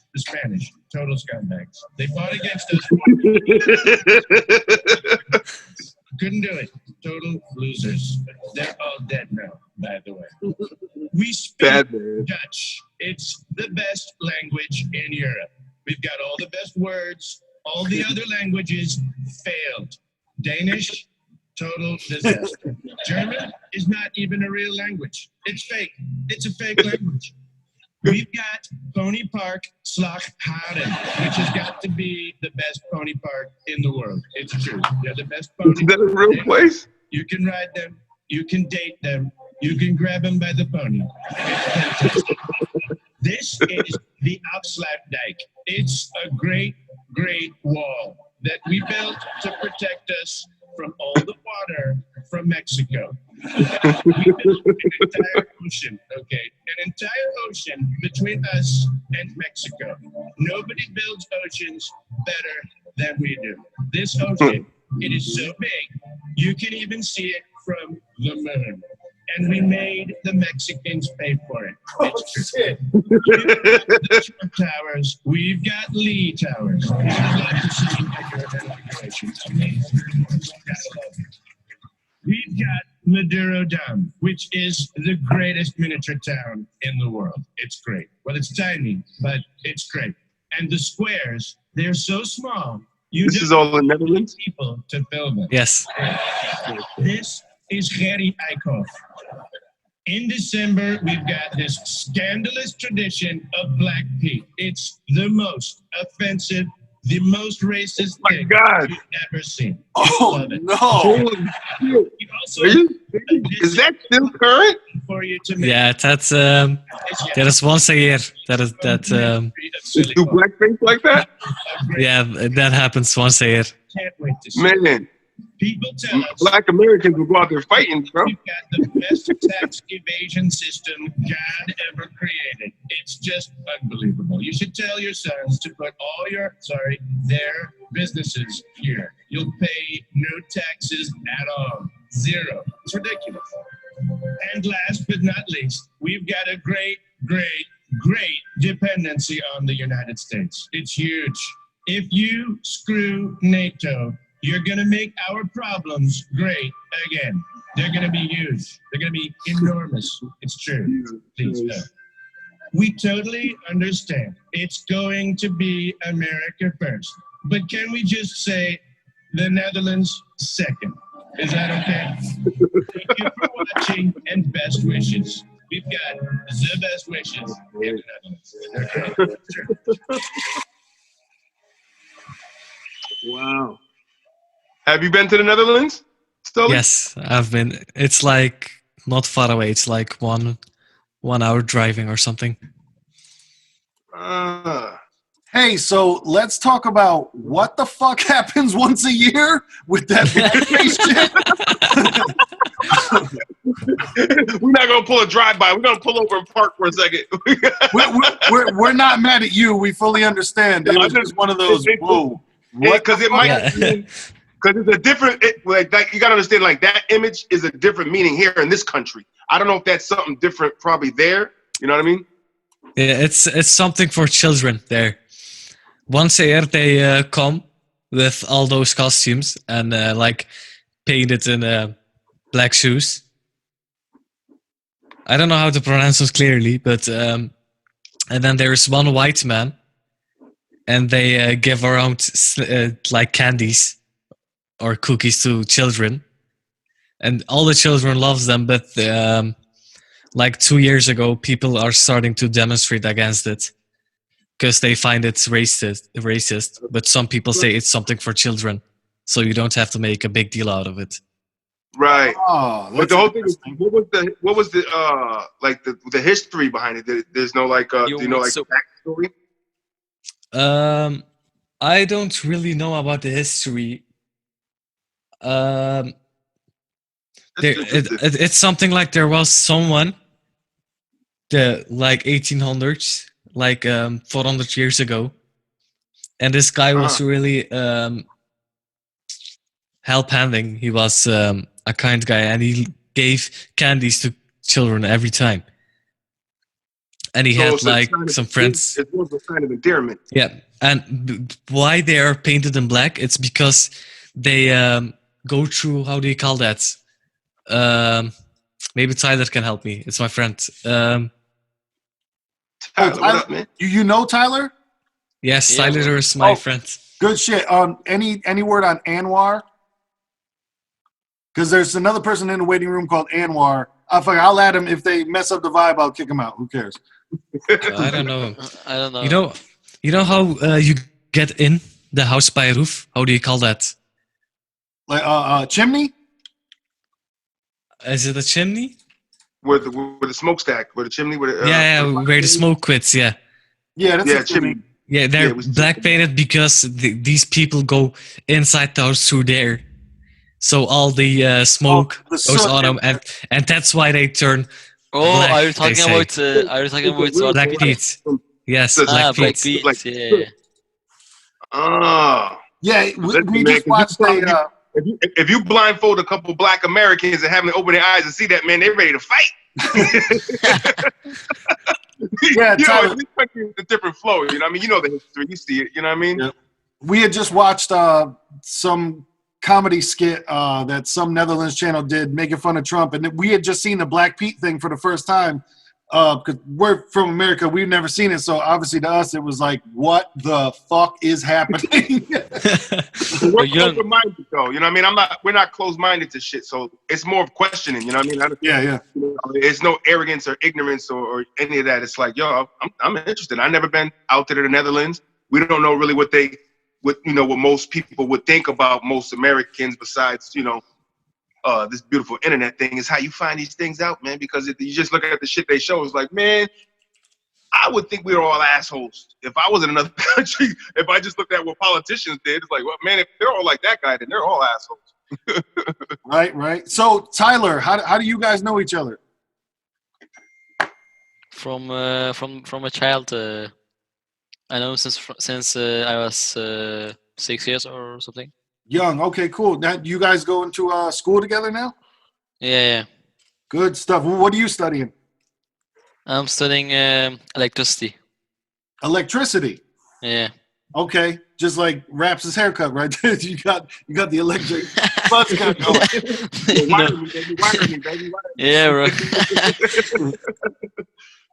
Speaker 8: total scumbags. They fought against us. Couldn't do it. Total losers. They're all dead now, by the way. We speak Dutch. It's the best language in Europe. We've got all the best words. All the other languages failed. Danish, total disaster. German is not even a real language. It's fake. It's a fake language. We've got Pony Park Slagharen, which has got to be the best pony park in the world. It's true. They're the best pony.
Speaker 1: Is that a real place?
Speaker 8: You can ride them. You can date them. You can grab them by the pony. It's fantastic. This is the Afsluitdijk. It's a great, great wall that we built to protect us from all the water from Mexico. We built an entire ocean, okay? An entire ocean between us and Mexico. Nobody builds oceans better than we do. This ocean, it is so big, you can even see it from the moon. And we made the Mexicans pay for it. It's true. We've got the Trump Towers. We've got Lee Towers. I'd like to see your identification. We've got Maduro Dam, which is the greatest miniature town in the world. It's great. Well, it's tiny, but it's great. And the squares, they're so small.
Speaker 1: This is all in the Netherlands?
Speaker 8: People to fill them.
Speaker 4: Yes.
Speaker 8: This is Gerry Eikhoff. In December, we've got this scandalous tradition of Black Pete. It's the most offensive, the most racist thing you've ever seen.
Speaker 2: Oh, no.
Speaker 1: Is that still current?
Speaker 8: For you to make
Speaker 4: Yeah, that is once a year.
Speaker 1: Do blackface like that?
Speaker 4: Yeah, that happens once a year.
Speaker 8: Can't wait to see.
Speaker 1: Man,
Speaker 8: People tell us
Speaker 1: Black Americans will go out there fighting, bro.
Speaker 8: we've got the best tax evasion system God ever created. It's just unbelievable. You should tell your sons to put all their businesses here. You'll pay no taxes at all. Zero. It's ridiculous. And last but not least, we've got a great, great, great dependency on the United States. It's huge. If you screw NATO, you're going to make our problems great again. They're going to be huge. They're going to be enormous. It's true. Please know. We totally understand. It's going to be America first. But can we just say the Netherlands second? Is that okay? Thank you for watching and best wishes. We've got the best wishes in the Netherlands. Sure.
Speaker 1: Wow. Have you been to the Netherlands, Stoli?
Speaker 4: Yes, I've been. It's like not far away. It's like 1 hour driving or something.
Speaker 2: Hey, so let's talk about what the fuck happens once a year with that shit.
Speaker 1: We're not gonna pull a drive-by. We're gonna pull over and park for a second.
Speaker 2: we're not mad at you. We fully understand. It was just one of those. Whoa.
Speaker 1: Because it might. Because it's a different. Like you gotta understand. Like that image is a different meaning here in this country. I don't know if that's something different probably there. You know what I mean?
Speaker 4: Yeah, it's something for children there. Once a year they come with all those costumes and like painted in black shoes. I don't know how to pronounce those clearly, but and then there's one white man, and they give around like candies or cookies to children, and all the children loves them. But like 2 years ago, people are starting to demonstrate against it because they find it's racist. But some people say it's something for children, so you don't have to make a big deal out of it.
Speaker 1: Right.
Speaker 2: Oh,
Speaker 1: But the whole thing is, what was the like the history behind it? There's no like do you know like backstory?
Speaker 4: I don't really know about the history. It's something like there was someone, the like 1800s, like 400 years ago, and this guy was really help-handing. He was a kind guy, and he gave candies to children every time. And he had like some friends.
Speaker 1: It was a kind of endearment.
Speaker 4: Yeah, and why they are painted in black? It's because they go through, how do you call that? Maybe Tyler can help me. It's my friend.
Speaker 1: Tyler, what up, man?
Speaker 2: You know Tyler?
Speaker 4: Yes, yeah, Tyler is my friend.
Speaker 2: Good shit. Any word on Anwar? Because there's another person in the waiting room called Anwar. I'll add him. If they mess up the vibe, I'll kick him out. Who cares?
Speaker 4: I don't know. You know how you get in the house by a roof? How do you call that?
Speaker 2: Like chimney?
Speaker 4: Is it a chimney?
Speaker 1: Where the smokestack, where the chimney, where
Speaker 4: the smoke quits. Yeah.
Speaker 2: Yeah, that's a chimney.
Speaker 4: Yeah, they're black painted because these people go inside the house through there, so all the smoke goes on them, and that's why they turn. Black,
Speaker 10: are you talking about?
Speaker 4: Black Pete? Yes, Black Pete.
Speaker 10: Yeah.
Speaker 2: Yeah, we just watched a.
Speaker 1: If you blindfold a couple black Americans and have them open their eyes and see that, man, they're ready to fight.
Speaker 2: Yeah,
Speaker 1: you know, it's expecting a different flow. You know what I mean? You know the history. You see it. You know what I mean?
Speaker 2: Yeah. We had just watched some comedy skit that some Netherlands channel did making fun of Trump, and we had just seen the Black Pete thing for the first time because we're from America. We've never seen it, so obviously to us it was like, what the fuck is happening?
Speaker 1: We're close-minded though. You know what I mean? We're not close-minded to shit, so it's more of questioning. You know what I mean?
Speaker 2: Yeah.
Speaker 1: You know, it's no arrogance or ignorance or any of that. It's like, yo, I'm interested. I've never been out to the Netherlands. We don't know really what most people would think about most Americans besides, this beautiful internet thing is how you find these things out, man, because you just look at the shit they show. It's like, man, I would think we were all assholes. If I was in another country, if I just looked at what politicians did, it's like, well, man, if they're all like that guy, then they're all assholes.
Speaker 2: Right. So, Tyler, how do you guys know each other?
Speaker 10: From a child. I know since I was 6 years or something.
Speaker 2: Young. Okay, cool. Now, you guys going to school together now?
Speaker 10: Yeah.
Speaker 2: Good stuff. What are you studying?
Speaker 10: I'm studying electricity.
Speaker 2: Electricity?
Speaker 10: Yeah.
Speaker 2: Okay. Just like Raps' haircut right there. You got the electric buzz cut going.
Speaker 10: Yeah, bro.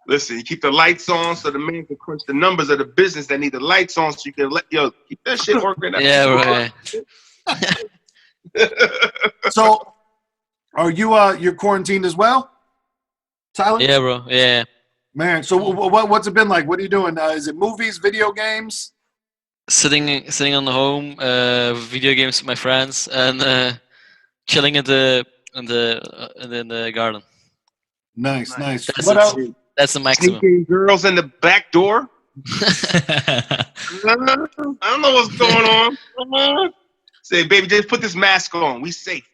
Speaker 1: Listen, you keep the lights on so the man can crunch the numbers of the business that need the lights on so you can keep that shit organized.
Speaker 10: Yeah, right.
Speaker 2: So, are you're quarantined as well, Tyler?
Speaker 10: Yeah, bro. Yeah.
Speaker 2: Man, so what's it been like? What are you doing? Is it movies, video games?
Speaker 10: Sitting on the home, video games with my friends, and chilling in the garden.
Speaker 2: Nice.
Speaker 10: That's the maximum.
Speaker 1: Sneaking girls in the back door. I don't know what's going on. Say, baby, just put this mask on. We safe.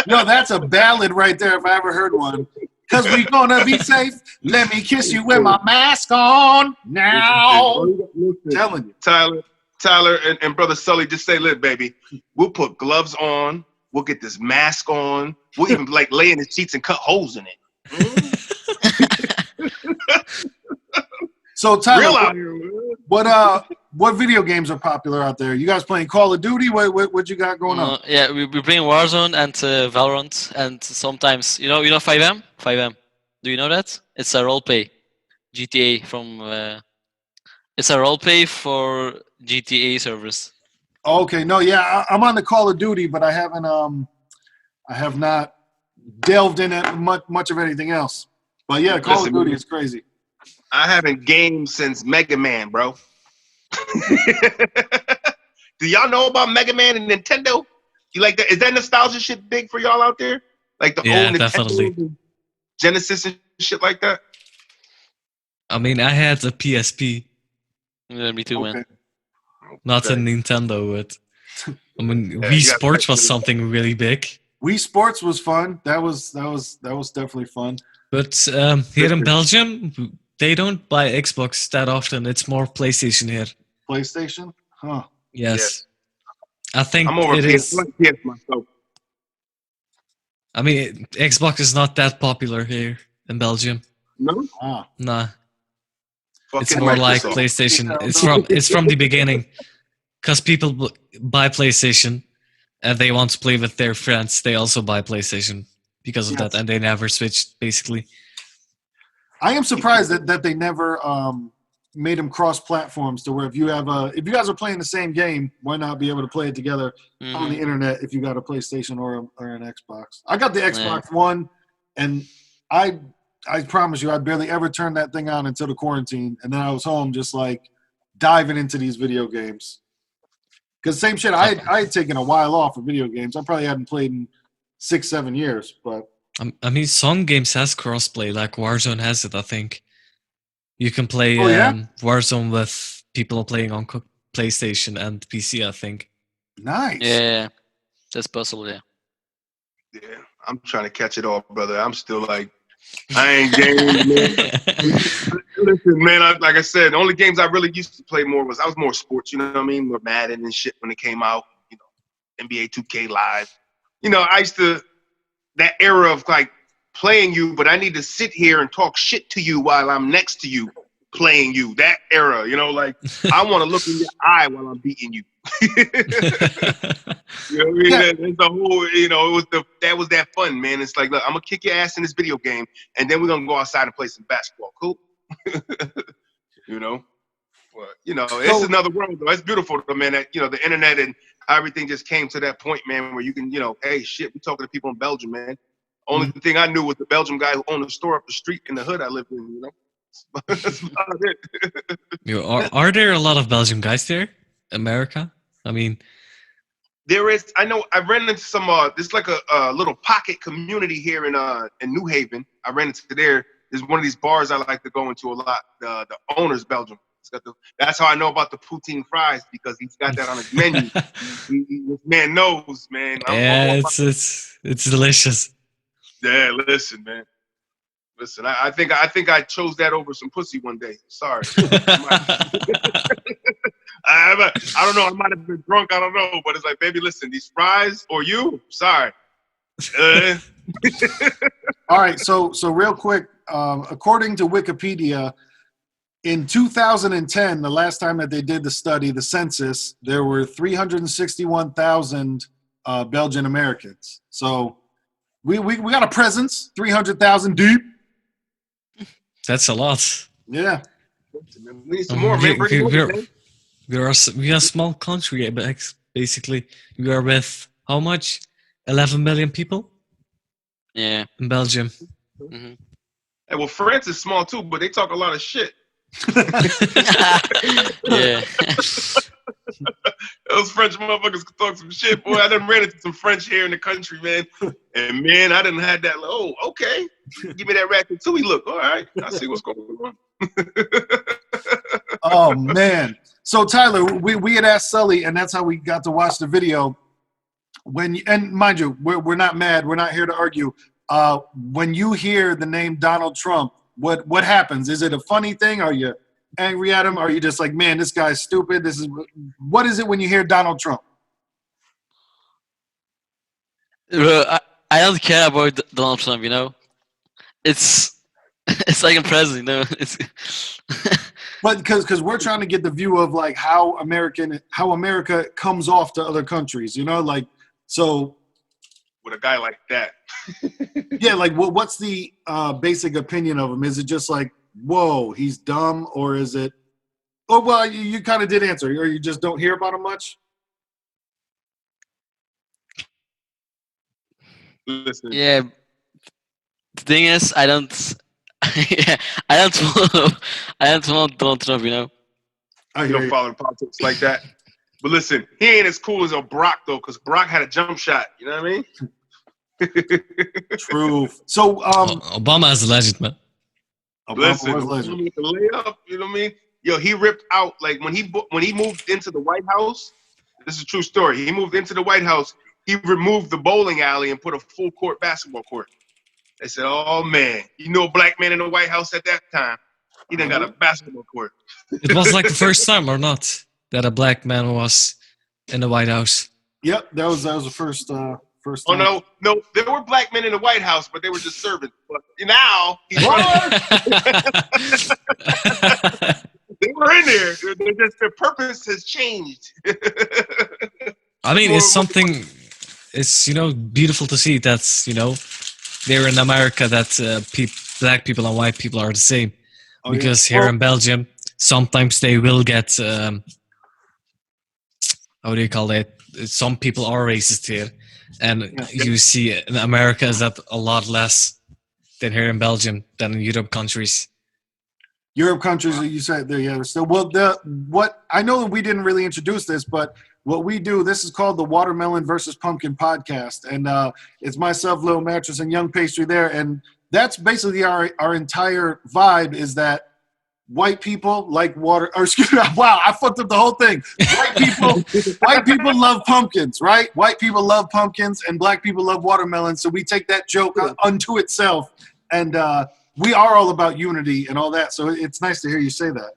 Speaker 2: No, that's a ballad right there if I ever heard one. Because we gonna be safe. Let me kiss you with my mask on now. Telling you.
Speaker 1: Tyler and Brother Sully, just say, look, baby, we'll put gloves on. We'll get this mask on. We'll even like lay in the sheets and cut holes in it.
Speaker 2: So Tyler, what video games are popular out there? You guys playing Call of Duty? What you got going on?
Speaker 10: Yeah, we're playing Warzone and Valorant, and sometimes you know 5M, Do you know that? It's a roleplay. GTA from. It's a roleplay for GTA servers.
Speaker 2: Okay, no, yeah, I'm on the Call of Duty, but I have not delved in it much of anything else. But yeah, Call of Duty is crazy.
Speaker 1: I haven't gamed since Mega Man, bro. Do y'all know about Mega Man and Nintendo? You like that? Is that nostalgia shit big for y'all out there? Like the old Nintendo,
Speaker 4: definitely.
Speaker 1: Genesis and shit like that?
Speaker 4: I mean, I had a PSP.
Speaker 10: Yeah, me too, man.
Speaker 4: Not a Nintendo, but I mean, Wii Sports was something really big.
Speaker 2: Wii Sports was fun. That was definitely fun.
Speaker 4: But here in Belgium, they don't buy Xbox that often. It's more PlayStation here.
Speaker 2: PlayStation? Huh.
Speaker 4: Yes. I think
Speaker 1: I'm over
Speaker 4: it is.
Speaker 1: PS myself.
Speaker 4: I mean, Xbox is not that popular here in Belgium.
Speaker 1: No?
Speaker 4: Nah.
Speaker 1: Fucking
Speaker 4: it's more like
Speaker 1: Microsoft.
Speaker 4: PlayStation. It's from the beginning. Because people buy PlayStation and they want to play with their friends. They also buy PlayStation because of that. And they never switched, basically.
Speaker 2: I am surprised that they never made them cross platforms to where if you guys are playing the same game, why not be able to play it together on the internet if you got a PlayStation or an Xbox? I got the Xbox One, and I promise you, I barely ever turned that thing on until the quarantine, and then I was home just like diving into these video games. Because same shit, I had taken a while off of video games. I probably hadn't played in 6-7 years, but.
Speaker 4: I mean, some games has crossplay, like Warzone has it, I think. You can play Warzone with people playing on PlayStation and PC, I think.
Speaker 2: Nice.
Speaker 10: Yeah, that's possible, yeah.
Speaker 1: Yeah, I'm trying to catch it all, brother. I'm still like, I ain't gaming, man. Listen, man, like I said, the only games I really used to play more was more sports, you know what I mean? More Madden and shit when it came out, you know, NBA 2K Live. You know, I used to, that era of like playing you, but I need to sit here and talk shit to you while I'm next to you playing you. That era, you know, like I want to look in your eye while I'm beating you. You know what I mean? That's the whole, you know, that was that fun, man. It's like, look, I'm gonna kick your ass in this video game, and then we're gonna go outside and play some basketball. Cool. You know, but you know, it's another world though. It's beautiful though, man. That, you know, the internet and everything just came to that point, man, where you can, you know, hey, shit, we're talking to people in Belgium, man. Only thing I knew was the Belgian guy who owned a store up the street in the hood I lived in, you know. That's about it.
Speaker 4: Are there a lot of Belgian guys there? America? I mean,
Speaker 1: there is. I know. I ran into some. There's like a little pocket community here in New Haven. I ran into there. There's one of these bars I like to go into a lot. The owner's Belgium. That's how I know about the poutine fries, because he's got that on his menu. This man knows, man.
Speaker 4: It's delicious.
Speaker 1: Yeah, listen, man. Listen, I think I chose that over some pussy one day. Sorry. I don't know. I might have been drunk. I don't know. But it's like, baby, listen, these fries or you? Sorry.
Speaker 2: All right. So real quick, according to Wikipedia, in 2010, the last time that they did the study, the census, there were 361,000 Belgian Americans. So we got a presence, 300,000 deep.
Speaker 4: That's a lot.
Speaker 2: Yeah.
Speaker 1: We need some more, man.
Speaker 4: We are a small country, basically. We are with how much? 11 million people?
Speaker 10: Yeah.
Speaker 4: In Belgium.
Speaker 10: Mm-hmm.
Speaker 1: Hey, well, France is small too, but they talk a lot of shit.
Speaker 10: Yeah.
Speaker 1: Those French motherfuckers can talk some shit, boy. I done ran into some French here in the country, man. And man, I didn't have that. Oh, okay. Give me that ratatouille look. All right, I see what's going on.
Speaker 2: Oh man. So Tyler, we had asked Sully, and that's how we got to watch the video. And mind you, we're not mad. We're not here to argue. When you hear the name Donald Trump, what happens? Is it a funny thing? Are you angry at him? Are you just like, man, this guy's stupid? What is it when you hear Donald Trump?
Speaker 10: I don't care about Donald Trump, you know. It's like a president, you know. It's
Speaker 2: But because we're trying to get the view of like how America comes off to other countries, you know, like so.
Speaker 1: with a guy like that.
Speaker 2: Yeah, like what's the basic opinion of him? Is it just like, whoa, he's dumb, or is it? Oh well, you kind of did answer, or you just don't hear about him much.
Speaker 1: Listen.
Speaker 10: Yeah. The thing is, I don't. Yeah, I don't follow. I don't follow Donald Trump. You know.
Speaker 1: You don't follow the politics like that. But listen, he ain't as cool as a Brock though, because Brock had a jump shot. You know what I mean?
Speaker 2: True. So
Speaker 4: Obama is a legend, man.
Speaker 1: Listen, the layup, you know what I mean? Yo, he ripped out like when he moved into the White House. This is a true story. He moved into the White House. He removed the bowling alley and put a full court basketball court. They said, "Oh man, you know, a black man in the White House at that time, he done got a basketball court."
Speaker 4: It was like the first time, or not, that a black man was in the White House.
Speaker 2: Yep, that was the first time.
Speaker 1: Oh no, there were black men in the White House, but they were just servants. But now he's they were in there. Their purpose has changed.
Speaker 4: I mean, it's something. It's beautiful to see. That's they're in America that black people and white people are the same. Because here in Belgium, sometimes they will get how do you call it? Some people are racist here, and you see in America is that a lot less than here in Belgium than in Europe countries.
Speaker 2: Europe countries, you said there, yeah. So, what I know that we didn't really introduce this, but what we do, this is called the Watermelon versus Pumpkin podcast, and it's myself, Little Mattress, and Young Pastry there, and that's basically our entire vibe is that white people like water, or excuse me, wow, I fucked up the whole thing. White people love pumpkins, right? White people love pumpkins, and black people love watermelons. So we take that joke unto itself, and we are all about unity and all that. So it's nice to hear you say that.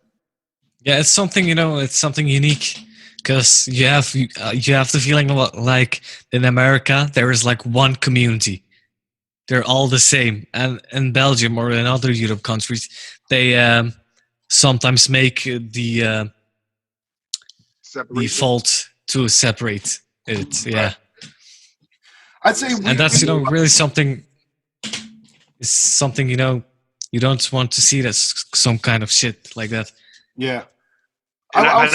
Speaker 4: Yeah, it's something it's something unique because you have the feeling like in America there is like one community. They're all the same, and in Belgium or in other Europe countries, they sometimes make the fault to separate it. Yeah,
Speaker 2: I'd say,
Speaker 4: and that's really something. It's something you don't want to see. That's some kind of shit like that.
Speaker 2: Yeah,
Speaker 1: I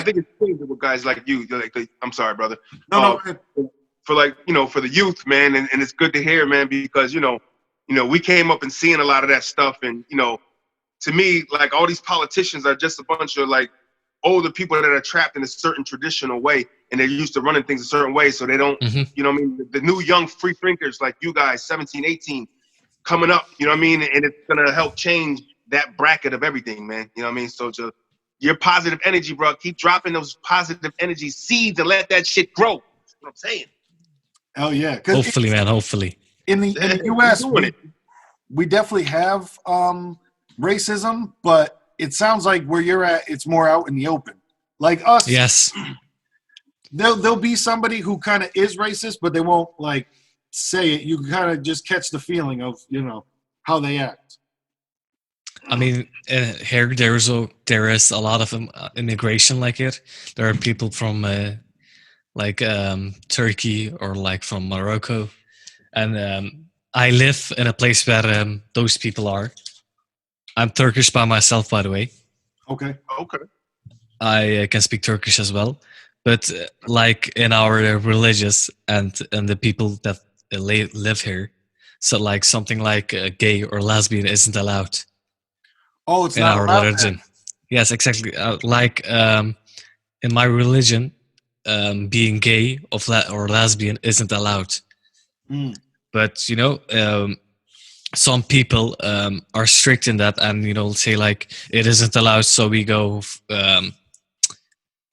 Speaker 1: think it's changed with guys like you. I'm sorry, brother.
Speaker 2: No.
Speaker 1: For for the youth, man, and it's good to hear, man, because we came up and seeing a lot of that stuff, and to me, like all these politicians are just a bunch of like older people that are trapped in a certain traditional way, and they're used to running things a certain way, so they don't, you know what I mean? The new young free thinkers like you guys, 17, 18, coming up, you know what I mean? And it's gonna help change that bracket of everything, man. You know what I mean? So your positive energy, bro, keep dropping those positive energy seeds and let that shit grow. That's what I'm saying.
Speaker 2: Oh yeah,
Speaker 4: hopefully, man. Hopefully,
Speaker 2: in the U.S., we definitely have racism, but it sounds like where you're at, it's more out in the open. Like us,
Speaker 4: yes.
Speaker 2: There'll be somebody who kind of is racist, but they won't like say it. You kind of just catch the feeling of how they act.
Speaker 4: I mean, here there is a lot of immigration like it. There are people from Turkey or like from Morocco, and I live in a place where those people are. I'm Turkish by myself, by the way.
Speaker 2: Okay.
Speaker 4: I can speak Turkish as well, but like in our religious and the people that live here, so like something like gay or lesbian isn't allowed.
Speaker 2: Oh, it's
Speaker 4: in
Speaker 2: not
Speaker 4: our
Speaker 2: allowed
Speaker 4: religion.
Speaker 2: then.
Speaker 4: Yes, exactly. In my religion, being gay or lesbian isn't allowed. But some people are strict in that, and say like it isn't allowed, so we go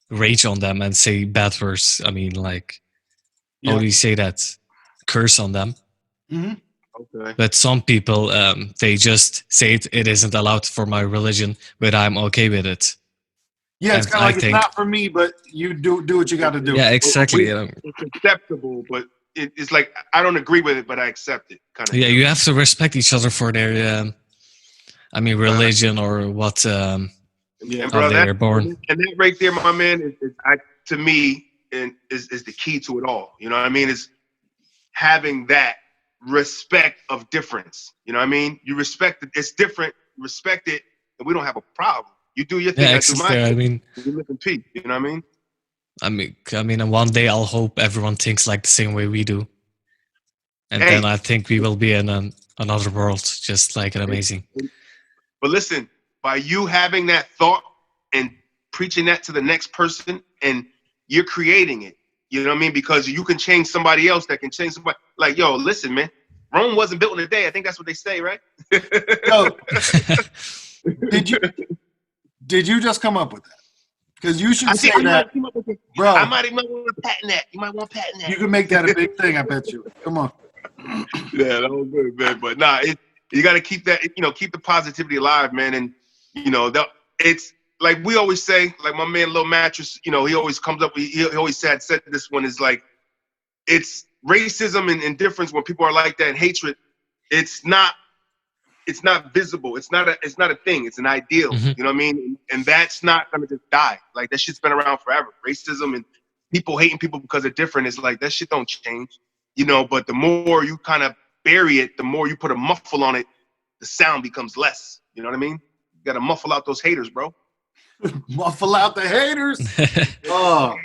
Speaker 4: rage on them and say bad words. I mean, like how do you say that? Curse on them.
Speaker 1: Okay.
Speaker 4: But some people they just say it isn't allowed for my religion, but I'm okay with it.
Speaker 2: Yeah, it's kind of like it's not for me, but you do what you got to do.
Speaker 4: Yeah, exactly.
Speaker 1: It's acceptable, but it's like I don't agree with it, but I accept it. Kind of.
Speaker 4: Yeah, you have to respect each other for their, religion or what.
Speaker 1: Yeah,
Speaker 4: how they were born.
Speaker 1: And that right there, my man, to me, is the key to it all. You know what I mean? Is having that respect of difference. You know what I mean? You respect it. It's different. Respect it, and we don't have a problem. You do your thing.
Speaker 4: Yeah,
Speaker 1: I do mine.
Speaker 4: I mean,
Speaker 1: we live in peace. You know what I mean?
Speaker 4: I mean, and one day I'll hope everyone thinks like the same way we do, and
Speaker 1: Hey.
Speaker 4: then I think we will be in another world, just like amazing.
Speaker 1: But listen, by you having that thought and preaching that to the next person, and you're creating it. You know what I mean? Because you can change somebody else that can change somebody. Like, yo, listen, man. Rome wasn't built in a day. I think that's what they say, right?
Speaker 2: Yo, did you just come up with that? Because you should say that, bro.
Speaker 1: I might even want to patent that. You might want to patent that.
Speaker 2: You can make that a big thing, I bet you. Come on.
Speaker 1: Yeah, that was good, man. But nah, you got to keep that, keep the positivity alive, man. And, it's like we always say, like my man Lil Mattress, he always comes up, he always said this one is like, it's racism and indifference when people are like that and hatred. It's not visible. It's not a thing. It's an ideal.
Speaker 4: Mm-hmm.
Speaker 1: You know what I mean? And that's not gonna just die. Like that shit's been around forever. Racism and people hating people because they're different is like that shit don't change. But the more you kind of bury it, the more you put a muffle on it, the sound becomes less. You know what I mean? You gotta muffle out those haters, bro.
Speaker 2: Muffle out the haters. Oh.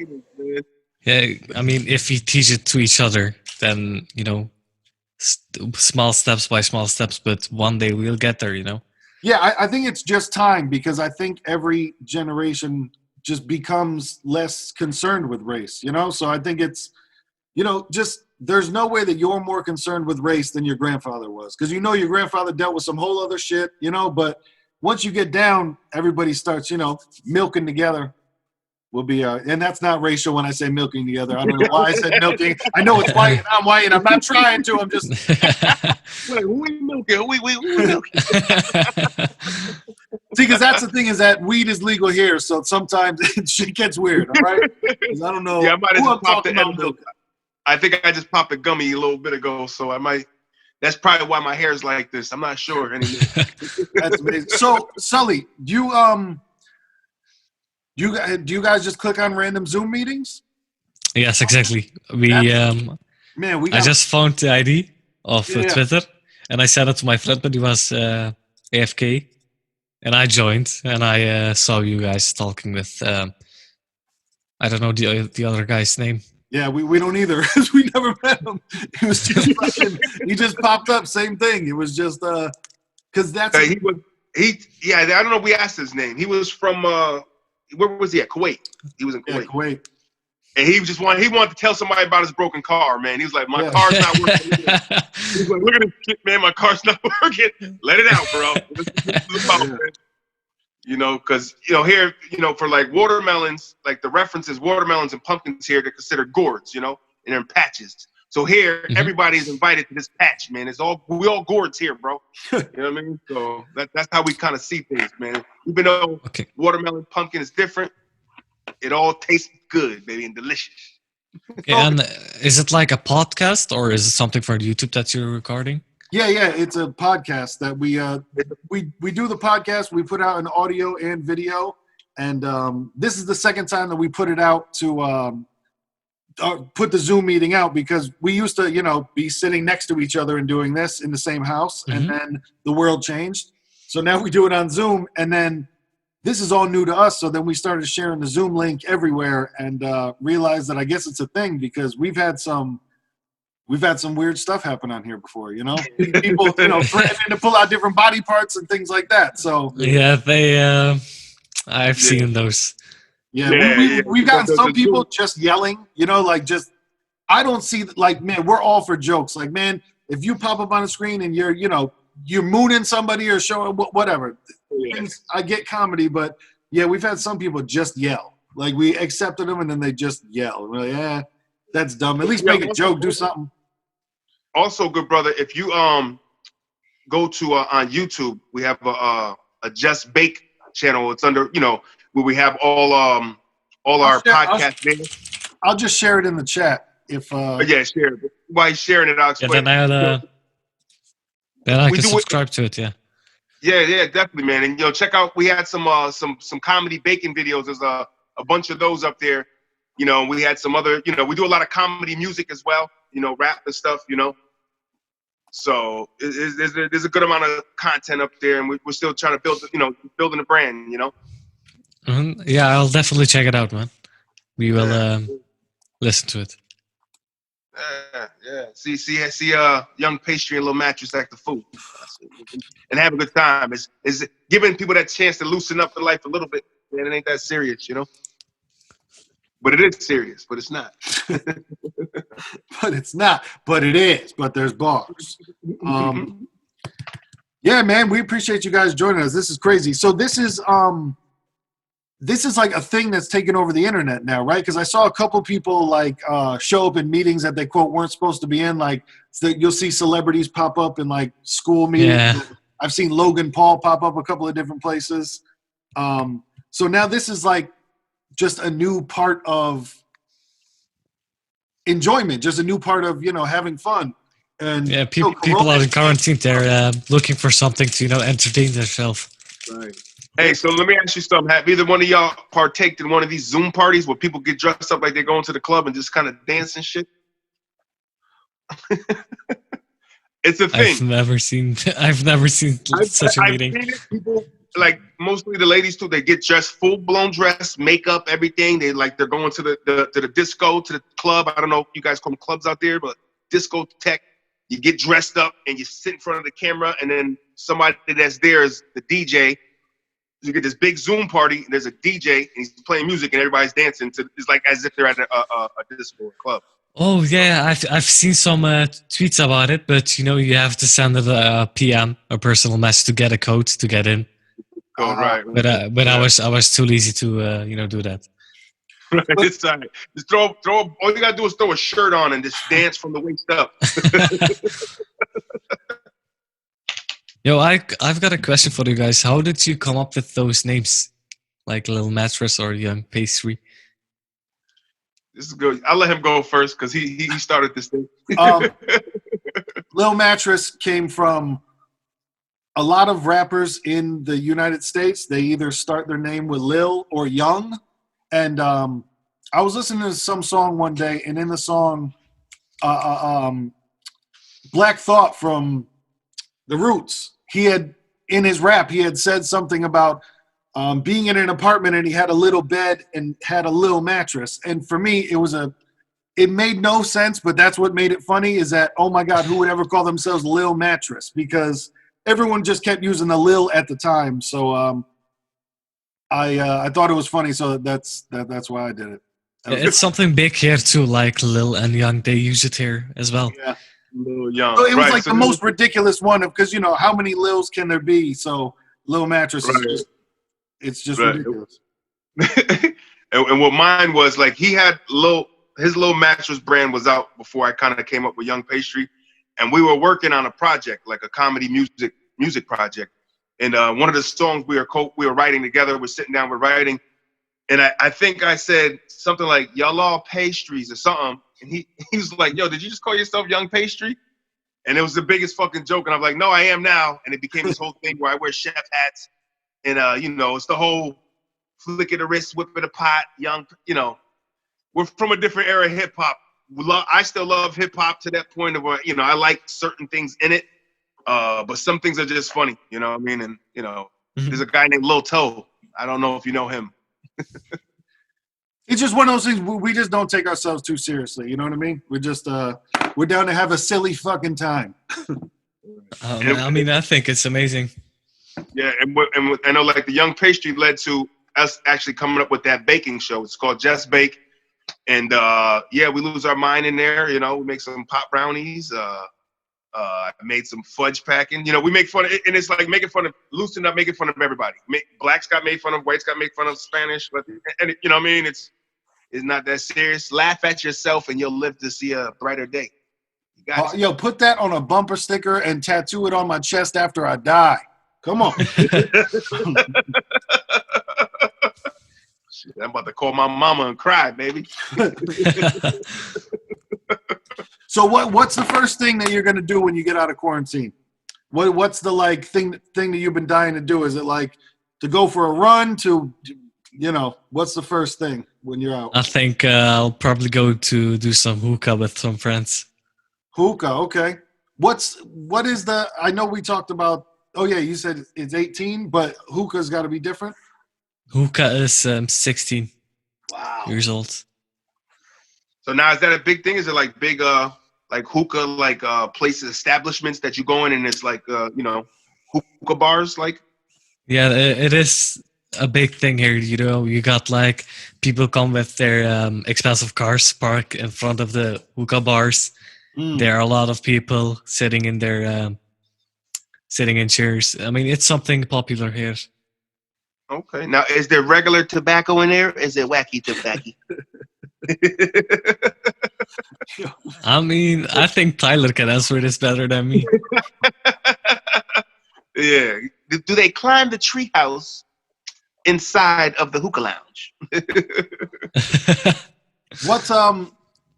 Speaker 4: Yeah, I mean, if we teach it to each other, then small steps by small steps, but one day we'll get there.
Speaker 2: Yeah, I think it's just time, because I think every generation just becomes less concerned with race. So I think it's, just there's no way that you're more concerned with race than your grandfather was, because your grandfather dealt with some whole other shit. But once you get down, everybody starts, milking together. We'll be, and that's not racial when I say milking together. I don't know why I said milking. I know it's white. I'm white, and I'm not trying to. I'm just.
Speaker 1: Wait, who we milking? Who we milking?
Speaker 2: See, because that's the thing, is that weed is legal here, so sometimes shit gets weird. All right, 'cause I don't know.
Speaker 1: Yeah, I might have
Speaker 2: who
Speaker 1: just popped the
Speaker 2: about
Speaker 1: milk. I think I just popped the gummy a little bit ago, so I might. That's probably why my hair's like this. I'm not sure anymore.
Speaker 2: That's amazing. So, Sully, do you guys just click on random Zoom meetings?
Speaker 4: Yes, exactly. I just found the ID of Twitter, and I sent it to my friend, but he was AFK, and I joined, and I saw you guys talking with I don't know the other guy's name.
Speaker 2: Yeah, we don't either, because we never met him. He was just he just popped up, same thing. It was just because that's
Speaker 1: I don't know if we asked his name. He was from where was he at? Kuwait. He was in Kuwait.
Speaker 2: Yeah, Kuwait.
Speaker 1: And he wanted to tell somebody about his broken car, man. He was like, my car's not working. He's like, look at this shit, man. My car's not working. Let it out, bro. Because here, for like watermelons, like the reference is watermelons and pumpkins here, they're considered gourds, and they're in patches. So here, everybody is invited to this patch, man. We all gourds here, bro. You know what I mean? So that's how we kind of see things, man. Even though watermelon, pumpkin is different, it all tastes good, baby, and delicious.
Speaker 4: Okay, and is it like a podcast, or is it something for YouTube that you're recording?
Speaker 2: Yeah, it's a podcast that we do the podcast. We put out an audio and video, and this is the second time that we put it out to put the Zoom meeting out, because we used to, be sitting next to each other and doing this in the same house, and then the world changed. So now we do it on Zoom, and then this is all new to us. So then we started sharing the Zoom link everywhere, and realized that I guess it's a thing, because we've had some weird stuff happen on here before, people, threatening to pull out different body parts and things like that. So
Speaker 4: yeah, I've seen those.
Speaker 2: Yeah, we've gotten some people just yelling, I don't see, like, man, we're all for jokes. Like, man, if you pop up on the screen and you're mooning somebody or showing whatever, things, I get comedy, but yeah, we've had some people just yell. Like, we accepted them and then they just yell. We're like, yeah, that's dumb. At least make a joke, do something.
Speaker 1: Also, good brother, if you go to on YouTube, we have a Just Bake channel. It's under, where we have all our podcasts there.
Speaker 2: I'll just share it in the chat. If
Speaker 1: share it. While he's sharing it, I'll explain.
Speaker 4: Then I can subscribe to it.
Speaker 1: Yeah, definitely, man. And check out. We had some comedy baking videos. There's a bunch of those up there. We had some other. We do a lot of comedy music as well. rap and stuff, So there's a good amount of content up there, and we're still trying to build, building a brand,
Speaker 4: Yeah, I'll definitely check it out, man. We will listen to it.
Speaker 1: Yeah. See, Young Pastry and Little Mattress act the fool, and have a good time. Is giving people that chance to loosen up in life a little bit. Man, it ain't that serious, But it is serious, but it's not.
Speaker 2: But it's not. But it is. But there's bars. Yeah, man, we appreciate you guys joining us. This is crazy. So this is like a thing that's taken over the internet now, right? Because I saw a couple people like show up in meetings that they quote weren't supposed to be in. Like you'll see celebrities pop up in like school meetings.
Speaker 4: Yeah.
Speaker 2: I've seen Logan Paul pop up a couple of different places. So now this is like just a new part of enjoyment, just a new part of having fun. And
Speaker 4: yeah, people are in quarantine. They're looking for something to entertain themselves.
Speaker 1: Right. Hey, so let me ask you something. Have either one of y'all partaked in one of these Zoom parties where people get dressed up like they're going to the club and just kind of dance and shit? It's a thing.
Speaker 4: I've never seen such a meeting.
Speaker 1: I've seen it. People, like mostly the ladies too, they get dressed, full blown dress, makeup, everything. They're going to the disco, to the club. I don't know if you guys call them clubs out there, but discotheque. You get dressed up and you sit in front of the camera, and then somebody that's there is the DJ. You get this big Zoom party, and there's a DJ, and he's playing music, and everybody's dancing. It's like as if they're at a disco club.
Speaker 4: Oh yeah, I've seen some tweets about it, but you have to send a PM, a personal message, to get a code to get in.
Speaker 1: Oh right.
Speaker 4: But yeah. I was too lazy to do that.
Speaker 1: Right, it's time. Just throw. All you gotta do is throw a shirt on and just dance from the waist up.
Speaker 4: Yo, I've got a question for you guys. How did you come up with those names, like Little Mattress or Young Pastry?
Speaker 1: This is good. I'll let him go first because he started this thing.
Speaker 2: Little Mattress came from a lot of rappers in the United States. They either start their name with Lil or Young. And I was listening to some song one day, and in the song, Black Thought from The Roots, in his rap, he had said something about being in an apartment, and he had a little bed and had a little mattress. And for me, it made no sense, but that's what made it funny, is that, oh my God, who would ever call themselves Lil Mattress? Because everyone just kept using the Lil at the time. So I thought it was funny, so that's why I did it.
Speaker 4: It's something big here too, like Lil and Young. They use it here as well.
Speaker 2: Yeah,
Speaker 1: Lil Young.
Speaker 2: So it was like the most ridiculous one, because how many Lils can there be? So Lil Mattress is just ridiculous.
Speaker 1: and what mine was, like, he had his Lil Mattress brand was out before I kind of came up with Young Pastry, and we were working on a project, like a comedy music project. And one of the songs we were writing together, we're sitting down, we're writing, and I think I said something like, y'all all pastries or something, and he was like, yo, did you just call yourself Young Pastry? And it was the biggest fucking joke, and I'm like, no, I am now. And it became this whole thing where I wear chef hats, and it's the whole flick of the wrist, whip of the pot, young, we're from a different era of hip hop. I still love hip hop to that point of where, I like certain things in it. But some things are just funny, you know what I mean? And, there's a guy named Lil Toe. I don't know if you know him.
Speaker 2: It's just one of those things, we just don't take ourselves too seriously, you know what I mean? We're just, we're down to have a silly fucking time.
Speaker 4: I think it's amazing.
Speaker 1: Yeah, and I know, like, the Young Pastry led to us actually coming up with that baking show. It's called Just Bake. And, we lose our mind in there, we make some pop brownies, I made some fudge packing. We make fun of it, and it's like loosen up, making fun of everybody. Blacks got made fun of, whites got made fun of, Spanish, but you know what I mean? It's not that serious. Laugh at yourself, and you'll live to see a brighter day.
Speaker 2: Yo, put that on a bumper sticker and tattoo it on my chest after I die. Come on.
Speaker 1: Shit, I'm about to call my mama and cry, baby.
Speaker 2: So what's the first thing that you're gonna do when you get out of quarantine? What's the thing that you've been dying to do? Is it like to go for a run? What's the first thing when you're out?
Speaker 4: I think I'll probably go to do some hookah with some friends.
Speaker 2: Hookah, okay. What is the? I know we talked about. Oh yeah, you said it's 18, but hookah's got to be different.
Speaker 4: Hookah is 16
Speaker 2: Wow.
Speaker 4: years old.
Speaker 1: So now is that a big thing? Is it like big like hookah like places establishments that you go in and it's like you know hookah bars like?
Speaker 4: Yeah, it is a big thing here. You know, you got like people come with their expensive cars, park in front of the hookah bars. There are a lot of people sitting in their sitting in chairs. I mean, it's something popular here.
Speaker 1: Okay. Now, is there regular tobacco in there? Is it wacky tobacco?
Speaker 4: I mean, I think Tyler can answer this better than me.
Speaker 1: Yeah. Do they climb the treehouse inside of the hookah lounge?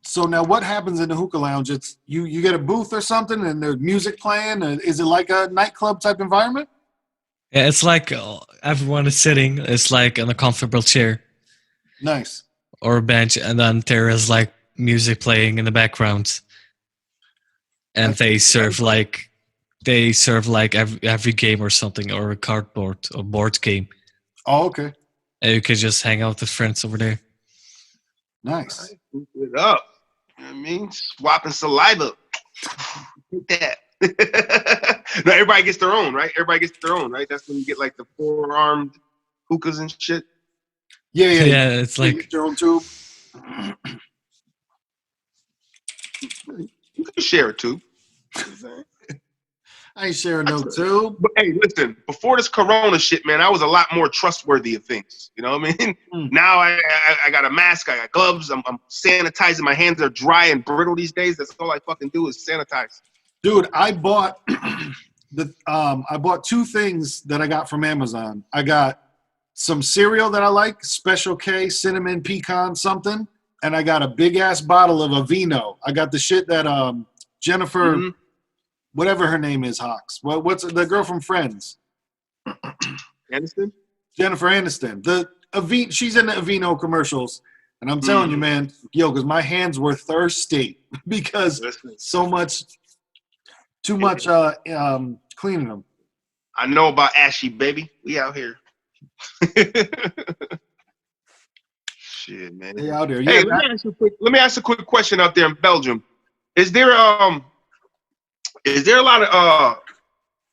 Speaker 2: So now what happens in the hookah lounge? It's you get a booth or something and there's music playing. Is it like a nightclub type environment?
Speaker 4: Yeah, it's like everyone is sitting. It's like on a comfortable chair.
Speaker 2: Nice.
Speaker 4: Or a bench, and then there is like music playing in the background. And they serve like every game or something, or a cardboard or board game.
Speaker 2: Oh, okay.
Speaker 4: And you could just hang out with friends over there.
Speaker 2: Nice.
Speaker 1: Hook it up. You know what I mean? Swapping saliva. Take that. No, everybody gets their own, right? Everybody gets their own, right? That's when you get like the 4-armed hookahs and shit.
Speaker 2: Yeah.
Speaker 4: It's like
Speaker 2: your own tube.
Speaker 1: You can share a tube.
Speaker 2: I ain't sharing no tube.
Speaker 1: But hey, listen, before this corona shit, man, I was a lot more trustworthy of things. You know what I mean? Now I got a mask, I got gloves, I'm sanitizing. My hands are dry and brittle these days. That's all I fucking do is sanitize.
Speaker 2: Dude, I bought I bought 2 things that I got from Amazon. I got some cereal that I like, Special K, cinnamon pecan something, and I got a big ass bottle of Aveeno. I got the shit that Jennifer, whatever her name is, Hawks. What's the girl from Friends?
Speaker 1: Aniston?
Speaker 2: Jennifer Aniston. She's in the Aveeno commercials, and I'm telling you, man, because my hands were thirsty because too much cleaning them.
Speaker 1: I know about Ashy, baby. We out here. Shit, man.
Speaker 2: They out there.
Speaker 1: Hey,
Speaker 2: Yeah,
Speaker 1: let me ask a quick question out there in Belgium. Is there a lot of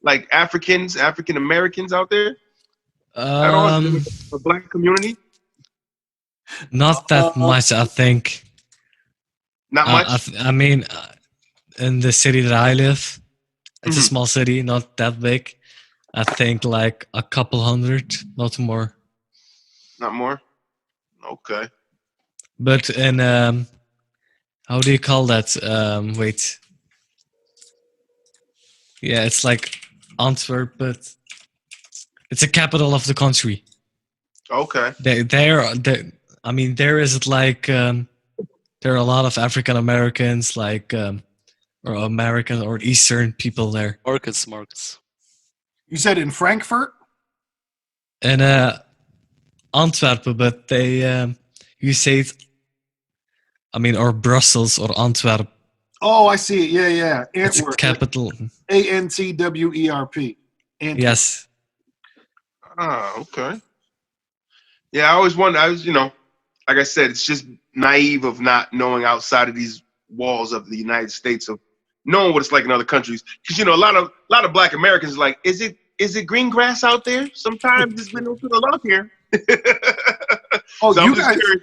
Speaker 1: like African Americans out there? At all? Is there a black community?
Speaker 4: Not that much, I think.
Speaker 1: Not much.
Speaker 4: I mean, in the city that I live, it's a small city, not that big. I think like a couple hundred, not more.
Speaker 1: Not more? Okay.
Speaker 4: But in, how do you call that? Wait. Yeah, it's like Antwerp, but it's a capital of the country.
Speaker 1: Okay.
Speaker 4: There is like, there are a lot of African Americans, like, or American or Eastern people there.
Speaker 10: Marcus.
Speaker 2: You said in Frankfurt?
Speaker 4: In Antwerp, but they, you say it, or Brussels or Antwerp.
Speaker 2: Oh, I see it. Yeah.
Speaker 4: It's a capital.
Speaker 2: Antwerp.
Speaker 4: Yes.
Speaker 1: Oh, okay. Yeah, I always wondered. Like I said, it's just naive of not knowing outside of these walls of the United States, of knowing what it's like in other countries. Because a lot of Black Americans are like, is it green grass out there? Sometimes it's been a lot here.
Speaker 2: Oh,
Speaker 1: so
Speaker 2: you
Speaker 1: I'm just
Speaker 2: guys
Speaker 1: curious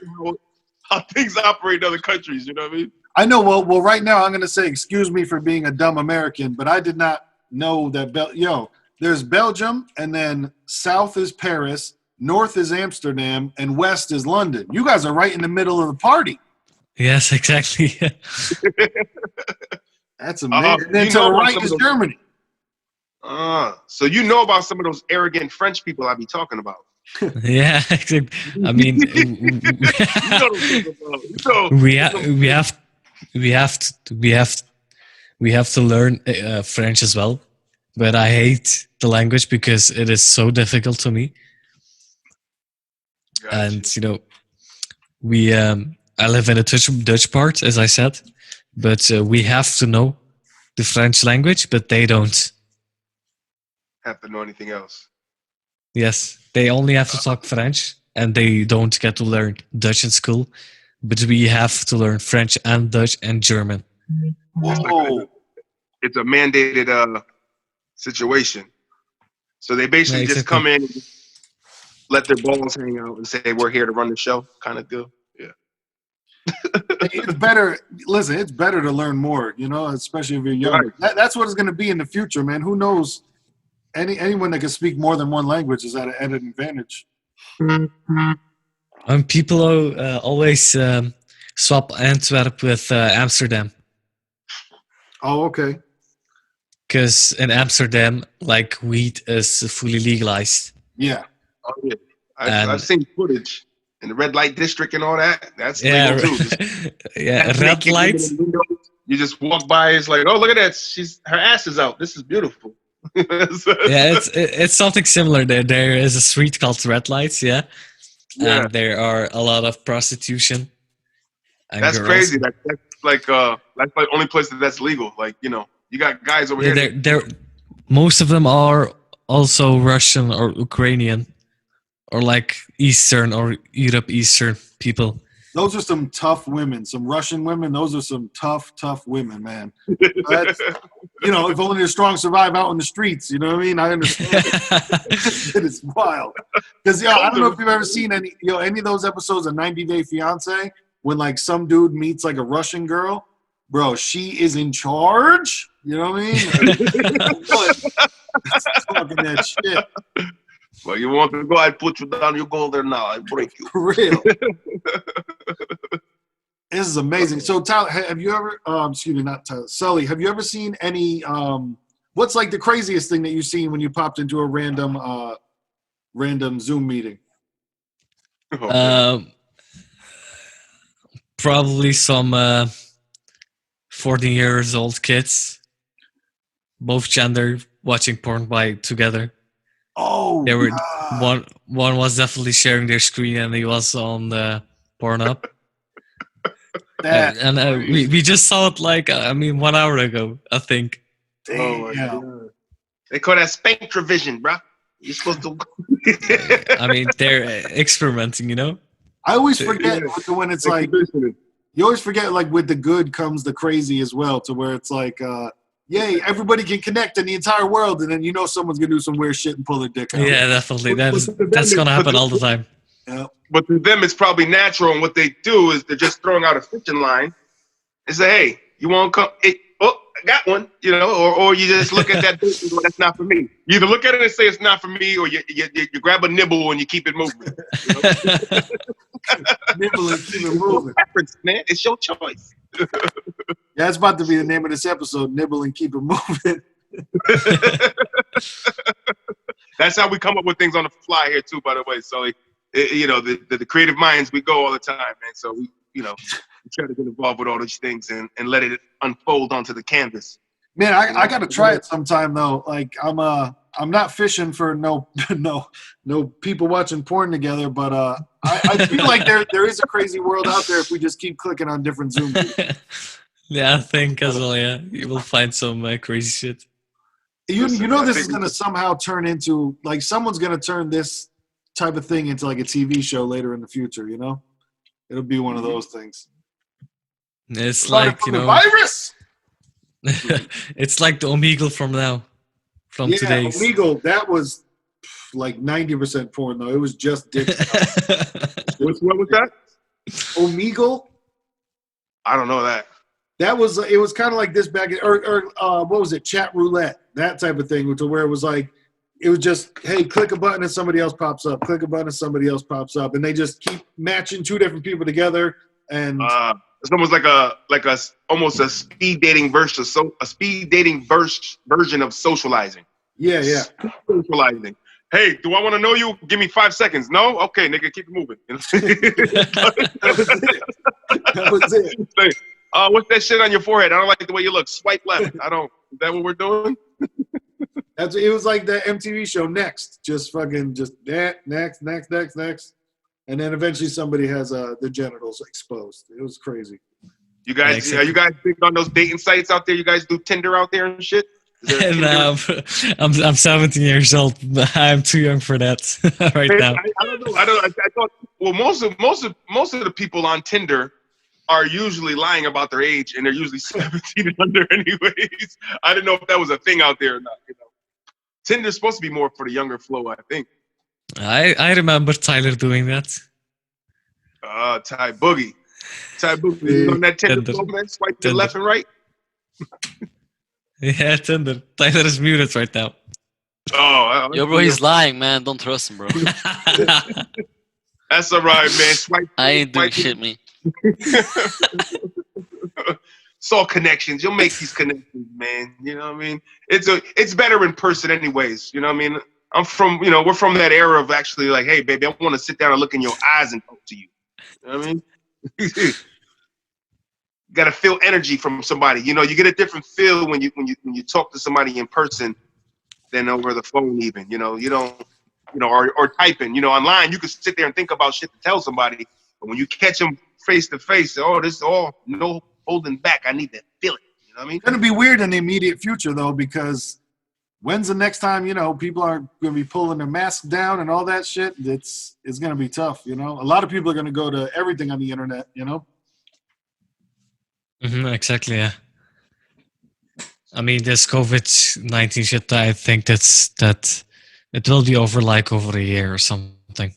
Speaker 1: how things operate in other countries. You know what I mean?
Speaker 2: I know. Well, right now I'm going to say, excuse me for being a dumb American, but I did not know that. There's Belgium, and then south is Paris, north is Amsterdam, and west is London. You guys are right in the middle of the party.
Speaker 4: Yes, exactly.
Speaker 2: That's amazing. And then to the right is Germany.
Speaker 1: So you know about some of those arrogant French people I be talking about.
Speaker 4: Yeah, I mean, we have to learn French as well, but I hate the language because it is so difficult to me. Gotcha. And I live in a Dutch part, as I said, but we have to know the French language, but they don't.
Speaker 1: Have to know anything else.
Speaker 4: Yes, they only have to talk French, and they don't get to learn Dutch in school, but we have to learn French and Dutch and German.
Speaker 1: Whoa. It's a mandated situation. So they basically just come in and let their balls hang out and say, we're here to run the show kind of deal. Yeah.
Speaker 2: It's better. Listen, it's better to learn more, especially if you're young. Right. That's what it's going to be in the future, man. Who knows? Anyone that can speak more than one language is at an advantage.
Speaker 4: People always swap Antwerp with Amsterdam.
Speaker 2: Oh, okay.
Speaker 4: Because in Amsterdam, like, weed is fully legalized.
Speaker 2: Yeah.
Speaker 1: Oh, yeah. I've seen footage in the red light district and all that. That's legal too.
Speaker 4: Red lights.
Speaker 1: You just walk by, it's like, oh, look at that. Her ass is out. This is beautiful.
Speaker 4: It's something similar there. There is a street called Red Lights, yeah. And there are a lot of prostitution.
Speaker 1: That's girls. Crazy. That's like the only place that's legal. Like, you got guys over here.
Speaker 4: Most of them are also Russian or Ukrainian, or like Eastern or Europe Eastern people.
Speaker 2: Those are some tough women. Some Russian women. Those are some tough women, man. That's, if only the strong survive out in the streets. You know what I mean? I understand. It's wild. Because I don't know if you've ever seen any of those episodes of 90 Day Fiance when like some dude meets like a Russian girl. Bro, she is in charge. You know what I mean? Talking that shit.
Speaker 1: Well, you want me to go? I put you down. You go there now. I break you.
Speaker 2: For real. This is amazing. So, Tyler, have you ever? Excuse me, not Tyler. Sully, have you ever seen any? What's like the craziest thing that you've seen when you popped into a random Zoom meeting?
Speaker 4: Probably some 14 years old kids, both gender, watching porn together.
Speaker 2: Oh,
Speaker 4: they were one was definitely sharing their screen, and he was on the Pornhub. We just saw it 1 hour ago, I think.
Speaker 1: Oh, God. They call that Spanktravision, bro. You're supposed to.
Speaker 4: They're experimenting,
Speaker 2: I always forget when it's like you always forget with the good comes the crazy as well, to where it's like. Yay, everybody can connect in the entire world, and then someone's going to do some weird shit and pull their dick out.
Speaker 4: Yeah, definitely. That's going to happen all the time.
Speaker 2: Yeah.
Speaker 1: But to them, it's probably natural, and what they do is they're just throwing out a fishing line and say, hey, you want to come? Hey, oh, I got one, or you just look at that and go, that's not for me. You either look at it and say it's not for me, or you grab a nibble and you keep it moving.
Speaker 2: Nibble and keep it moving.
Speaker 1: Man, it's your choice.
Speaker 2: Yeah, that's about to be the name of this episode, Nibble and Keep It Moving.
Speaker 1: That's how we come up with things on the fly here, too, by the way. So, the creative minds, we go all the time, man. So, we try to get involved with all these things and let it unfold onto the canvas.
Speaker 2: Man, I got to try it sometime, though. Like, I'm not fishing for no people watching porn together, but I feel like there is a crazy world out there if we just keep clicking on different Zoom meetings.
Speaker 4: Yeah, I think as well, yeah. You will find some crazy shit.
Speaker 2: You know this is going to somehow turn into, someone's going to turn this type of thing into, a TV show later in the future, It'll be one of those things.
Speaker 4: It's like,
Speaker 2: virus!
Speaker 4: It's like the Omegle from now. From today's.
Speaker 2: Omegle, that was 90% porn, though. It was just dick.
Speaker 1: What was that?
Speaker 2: Omegle?
Speaker 1: I don't know that.
Speaker 2: It was kind of like this back in, or what was it? Chat roulette, that type of thing, where it was it was just, hey, click a button and somebody else pops up. Click a button and somebody else pops up, and they just keep matching two different people together. And
Speaker 1: it's almost almost a speed dating version of socializing.
Speaker 2: Yeah.
Speaker 1: Socializing. Hey, do I want to know you? Give me 5 seconds. No? Okay, nigga, keep it moving.
Speaker 2: That was it.
Speaker 1: What's that shit on your forehead? I don't like the way you look. Swipe left. Is that what we're doing?
Speaker 2: It was like the MTV show Next. Just next. And then eventually somebody has their genitals exposed. It was crazy.
Speaker 1: You guys, are you guys big on those dating sites out there? You guys do Tinder out there and shit?
Speaker 4: No, I'm 17 years old. I'm too young for that right now.
Speaker 1: I don't know. I thought. Well, most of the people on Tinder are usually lying about their age, and they're usually 17 and under, anyways. I didn't know if that was a thing out there or not. You know, Tinder's supposed to be more for the younger flow, I think.
Speaker 4: I remember Tyler doing that.
Speaker 1: Ty Boogie. You on that Tinder flow, man? Swipe to left and right.
Speaker 4: Yeah, Tinder. Tyler is muted right now.
Speaker 1: Oh,
Speaker 10: yo, bro, he's lying, man. Don't trust him, bro.
Speaker 1: That's all right, man. Swipe.
Speaker 10: I ain't doing shit, me.
Speaker 1: It's all connections. You'll make these connections, man. You know what I mean? It's better in person, anyways. You know what I mean? We're from that era of actually like, hey, baby, I want to sit down and look in your eyes and talk to you. You know what I mean? Got to feel energy from somebody. You know, you get a different feel when you talk to somebody in person than over the phone. Even you don't or typing. You know, online you can sit there and think about shit to tell somebody, but when you catch them face to face, this is all no holding back. I need to feel it. You know what I mean?
Speaker 2: It's gonna be weird in the immediate future though, because when's the next time people are gonna be pulling their masks down and all that shit? It's gonna be tough. You know, a lot of people are gonna go to everything on the internet. You know.
Speaker 4: Exactly, yeah. I mean, this COVID-19 shit, I think that it will be over a year or something.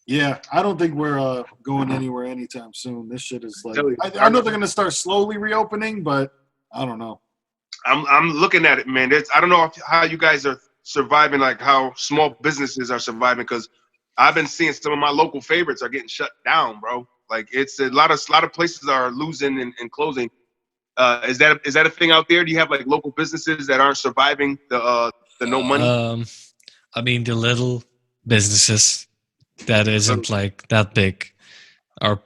Speaker 2: Yeah, I don't think we're going anywhere anytime soon. This shit is like, I know they're going to start slowly reopening, but I don't know.
Speaker 1: I'm looking at it, man. I don't know how you guys are surviving, like how small businesses are surviving, because I've been seeing some of my local favorites are getting shut down, bro. Like it's a lot of places are losing and closing. Is that a thing out there? Do you have like local businesses that aren't surviving the no money?
Speaker 4: I mean, the little businesses that isn't like that big are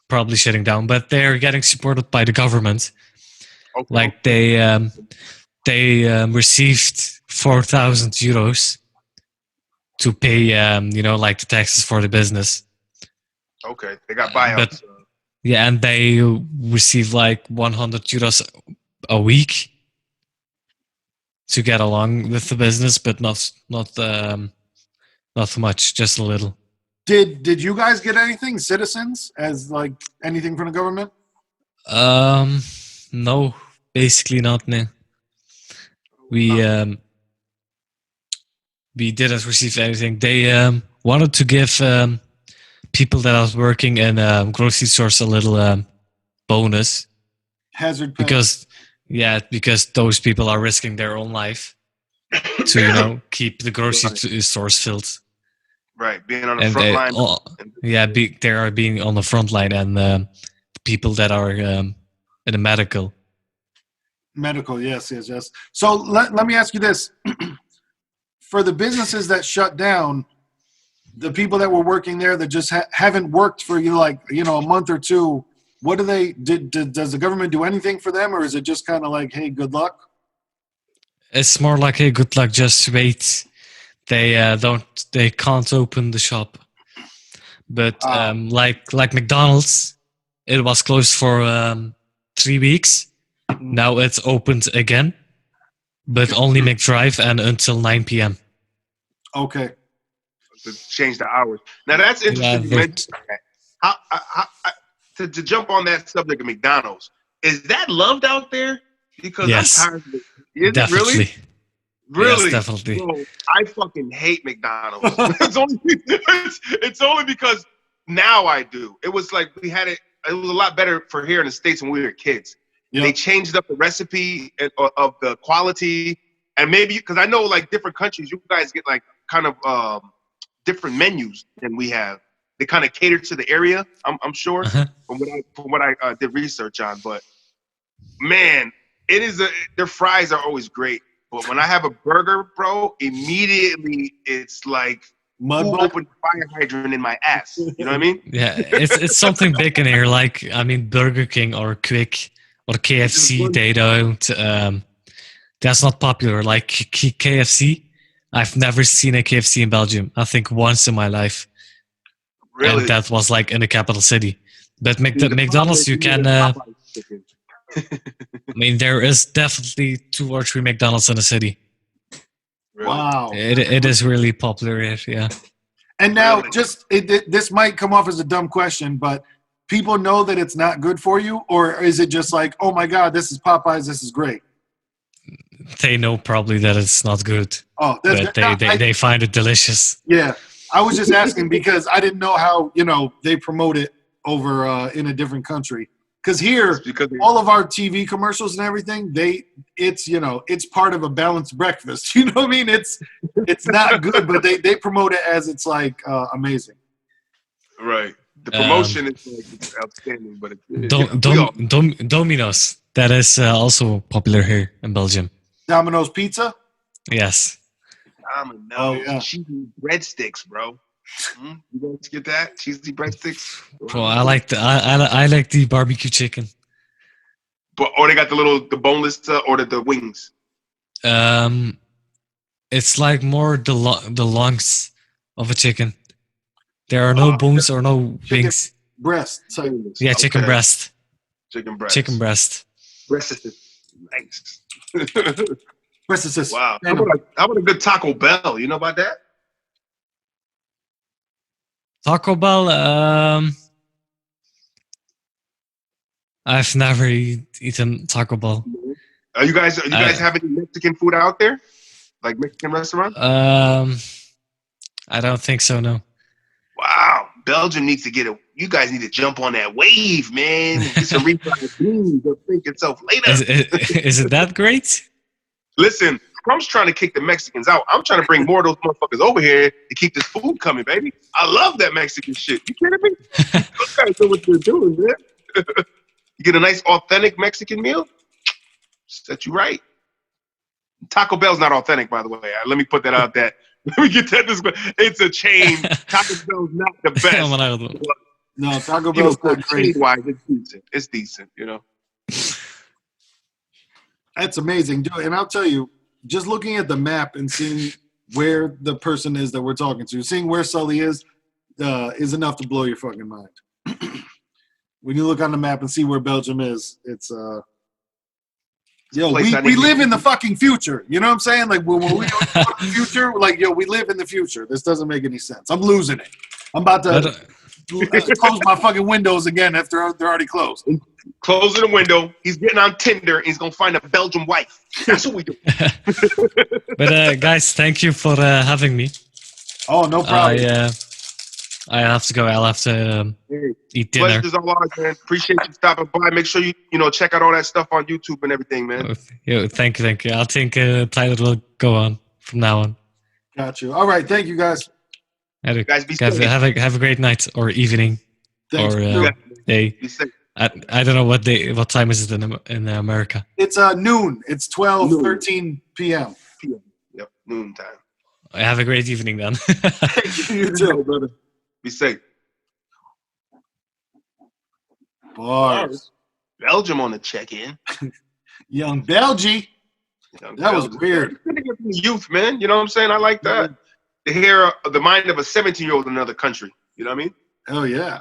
Speaker 4: probably shutting down, but they're getting supported by the government.
Speaker 1: Okay.
Speaker 4: Like they received 4,000 euros to pay, like the taxes for the business.
Speaker 1: Okay, they got buyouts.
Speaker 4: Yeah, and they receive like 100 euros a week to get along with the business, but not much, just a little.
Speaker 2: Did you guys get anything, citizens, as like anything from the government?
Speaker 4: No, basically not. No. We didn't receive anything. They wanted to give people that are working in grocery stores a little bonus.
Speaker 2: Hazard pay.
Speaker 4: Because those people are risking their own life to keep the grocery stores filled.
Speaker 1: Right, being on the front line.
Speaker 4: They are being on the front line, and people that are in the medical.
Speaker 2: Medical, yes. So let me ask you this: for the businesses that shut down, the people that were working there that just haven't worked for a month or two, what do they does the government do anything for them, or is it just kind of like, hey, good luck?
Speaker 4: It's more like, hey, good luck, just wait. They can't open the shop. But like McDonald's, it was closed for 3 weeks. Now it's opened again, but only McDrive and until 9 p.m.
Speaker 2: Okay.
Speaker 1: To change the hours. Now that's interesting. You mentioned that. To jump on that subject of McDonald's, is that loved out there? Because
Speaker 4: yes,
Speaker 1: I'm tired of it. Is
Speaker 4: definitely.
Speaker 1: It really? Really?
Speaker 4: Yes, definitely.
Speaker 1: Bro, I fucking hate McDonald's. it's only because now I do. It was like we had it. It was a lot better for here in the States when we were kids. Yep. They changed up the recipe of the quality, and maybe because I know like different countries, you guys get like kind of different menus than we have. They kind of cater to the area. I'm sure from what I did research on. But man, their fries are always great. But when I have a burger, bro, immediately it's like who opened the fire hydrant in my ass. You know what I mean?
Speaker 4: Yeah, it's something big in here. Like Burger King or Quick or KFC. They don't. That's not popular. Like KFC, I've never seen a KFC in Belgium. I think once in my life.
Speaker 1: Really?
Speaker 4: And that was like in the capital city. But McDonald's, you can.
Speaker 1: Mexican.
Speaker 4: I mean, there is definitely 2 or 3 McDonald's in the city.
Speaker 1: Really?
Speaker 2: Wow.
Speaker 4: It is really popular here, yeah.
Speaker 2: And now,
Speaker 1: Really?
Speaker 2: this might come off as a dumb question, but people know that it's not good for you, or is it just like, oh my God, this is Popeyes, this is great?
Speaker 4: They know probably that it's not good,
Speaker 2: Oh, that's
Speaker 4: but they find it delicious.
Speaker 2: Yeah, I was just asking because I didn't know how they promote it over in a different country. Because here, all of our TV commercials and everything, it's part of a balanced breakfast. You know what I mean? It's not good, but they promote it as it's like amazing.
Speaker 1: Right. The promotion is like it's outstanding, but it's
Speaker 4: Domino's, that is also popular here in Belgium.
Speaker 2: Domino's Pizza?
Speaker 4: Yes.
Speaker 1: Domino's cheesy breadsticks, bro. You guys get that? Cheesy breadsticks?
Speaker 4: Bro, I like the barbecue chicken.
Speaker 1: Or they got the boneless or the wings.
Speaker 4: It's like more the lungs of a chicken. There are no bones or no wings.
Speaker 2: Breast.
Speaker 4: Yeah, chicken breast.
Speaker 1: Chicken breast.
Speaker 4: Chicken breast.
Speaker 1: Breast is nice.
Speaker 2: Breast is
Speaker 1: wow. How about a good Taco Bell? You know about that?
Speaker 4: Taco Bell, I've never eaten Taco Bell.
Speaker 1: Are you guys have any Mexican food out there? Like Mexican restaurant?
Speaker 4: I don't think so, no.
Speaker 1: Wow. Belgium needs to you guys need to jump on that wave, man. Get some refried beans. They'll think itself later.
Speaker 4: Is it that great?
Speaker 1: Listen, Trump's trying to kick the Mexicans out. I'm trying to bring more of those motherfuckers over here to keep this food coming, baby. I love that Mexican shit. You kidding me? You guys know what you're doing, man. You get a nice, authentic Mexican meal, set you right. Taco Bell's not authentic, by the way. Let me put that out there. Let me get that. It's a chain. Taco Bell's not the best.
Speaker 2: No, Taco Bell's not great.
Speaker 1: It's decent. It's decent,
Speaker 2: That's amazing, dude. And I'll tell you, just looking at the map and seeing where the person is that we're talking to, seeing where Sully is enough to blow your fucking mind. When you look on the map and see where Belgium is, it's we live in the fucking future. You know what I'm saying? Like when we go to the future, like we live in the future. This doesn't make any sense. I'm losing it. I'm about to close my fucking windows again after they're already closed.
Speaker 1: Closing the window. He's getting on Tinder and he's gonna find a Belgian wife. That's what we do.
Speaker 4: But guys, thank you for having me.
Speaker 2: Oh, no problem.
Speaker 4: I have to go. I'll have to eat dinner.
Speaker 1: Pleasure's all ours, man. Appreciate you stopping by. Make sure you check out all that stuff on YouTube and everything, man.
Speaker 4: Thank you. I think Tyler will go on from now on.
Speaker 2: Got you. All right, thank you guys.
Speaker 1: Guys, be
Speaker 4: safe. Have a great night or evening.
Speaker 2: Thanks.
Speaker 4: Or day.
Speaker 1: Be safe.
Speaker 4: I don't know what time is it in America.
Speaker 2: It's noon. It's 13 p.m.
Speaker 1: Yep, noon time.
Speaker 4: Have a great evening then.
Speaker 2: You too, brother.
Speaker 1: Be safe.
Speaker 2: Bars.
Speaker 1: Belgium on the check-in.
Speaker 2: Young Belgie. That was weird.
Speaker 1: Youth, man. You know what I'm saying? I like that. To hear the mind of a 17-year-old in another country. You know what I mean?
Speaker 2: Hell yeah.